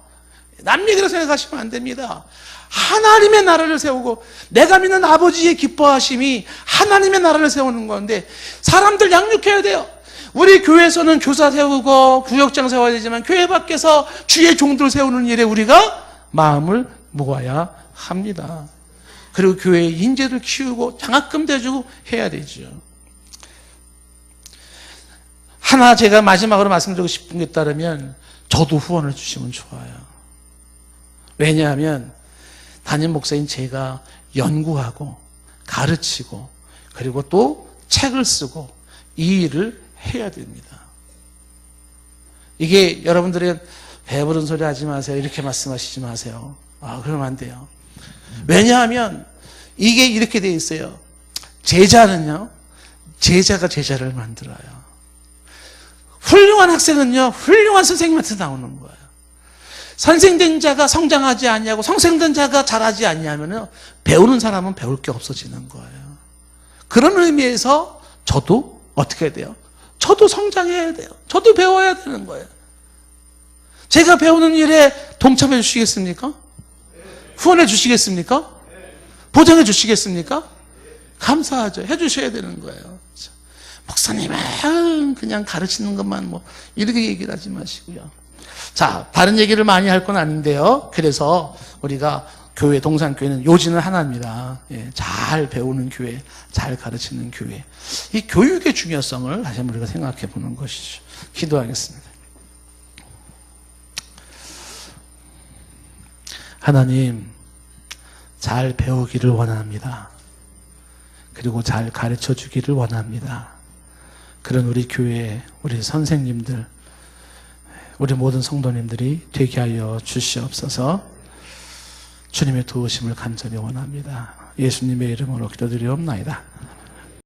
남 얘기로 생각하시면 안 됩니다. 하나님의 나라를 세우고, 내가 믿는 아버지의 기뻐하심이 하나님의 나라를 세우는 건데, 사람들 양육해야 돼요. 우리 교회에서는 교사 세우고 구역장 세워야 되지만, 교회 밖에서 주의 종들 세우는 일에 우리가 마음을 모아야 합니다. 그리고 교회의 인재를 키우고 장학금 대주고 해야 되죠. 하나 제가 마지막으로 말씀드리고 싶은 게 있다면, 저도 후원을 주시면 좋아요. 왜냐하면 담임 목사인 제가 연구하고 가르치고 그리고 또 책을 쓰고 이 일을 해야 됩니다. 이게 여러분들이 배부른 소리 하지 마세요, 이렇게 말씀하시지 마세요. 그러면 안 돼요. 왜냐하면 이게 이렇게 돼 있어요. 제자는요, 제자가 제자를 만들어요. 훌륭한 학생은요, 훌륭한 선생님한테 나오는 거예요. 선생된 자가 성장하지 않냐고, 성생된 자가 자라지 않냐면요, 배우는 사람은 배울 게 없어지는 거예요. 그런 의미에서 저도 어떻게 해야 돼요? 저도 성장해야 돼요. 저도 배워야 되는 거예요. 제가 배우는 일에 동참해 주시겠습니까? 후원해 주시겠습니까? 보장해 주시겠습니까? 감사하죠. 해 주셔야 되는 거예요. 목사님은 그냥 가르치는 것만 이렇게 얘기를 하지 마시고요. 자, 다른 얘기를 많이 할 건 아닌데요. 그래서 우리가 교회, 동산교회는 요지는 하나입니다. 예, 잘 배우는 교회, 잘 가르치는 교회. 이 교육의 중요성을 다시 한번 우리가 생각해 보는 것이죠. 기도하겠습니다. 하나님, 잘 배우기를 원합니다. 그리고 잘 가르쳐 주기를 원합니다. 그런 우리 교회, 우리 선생님들, 우리 모든 성도님들이 되게 하여 주시옵소서. 주님의 도우심을 간절히 원합니다. 예수님의 이름으로 기도드리옵나이다.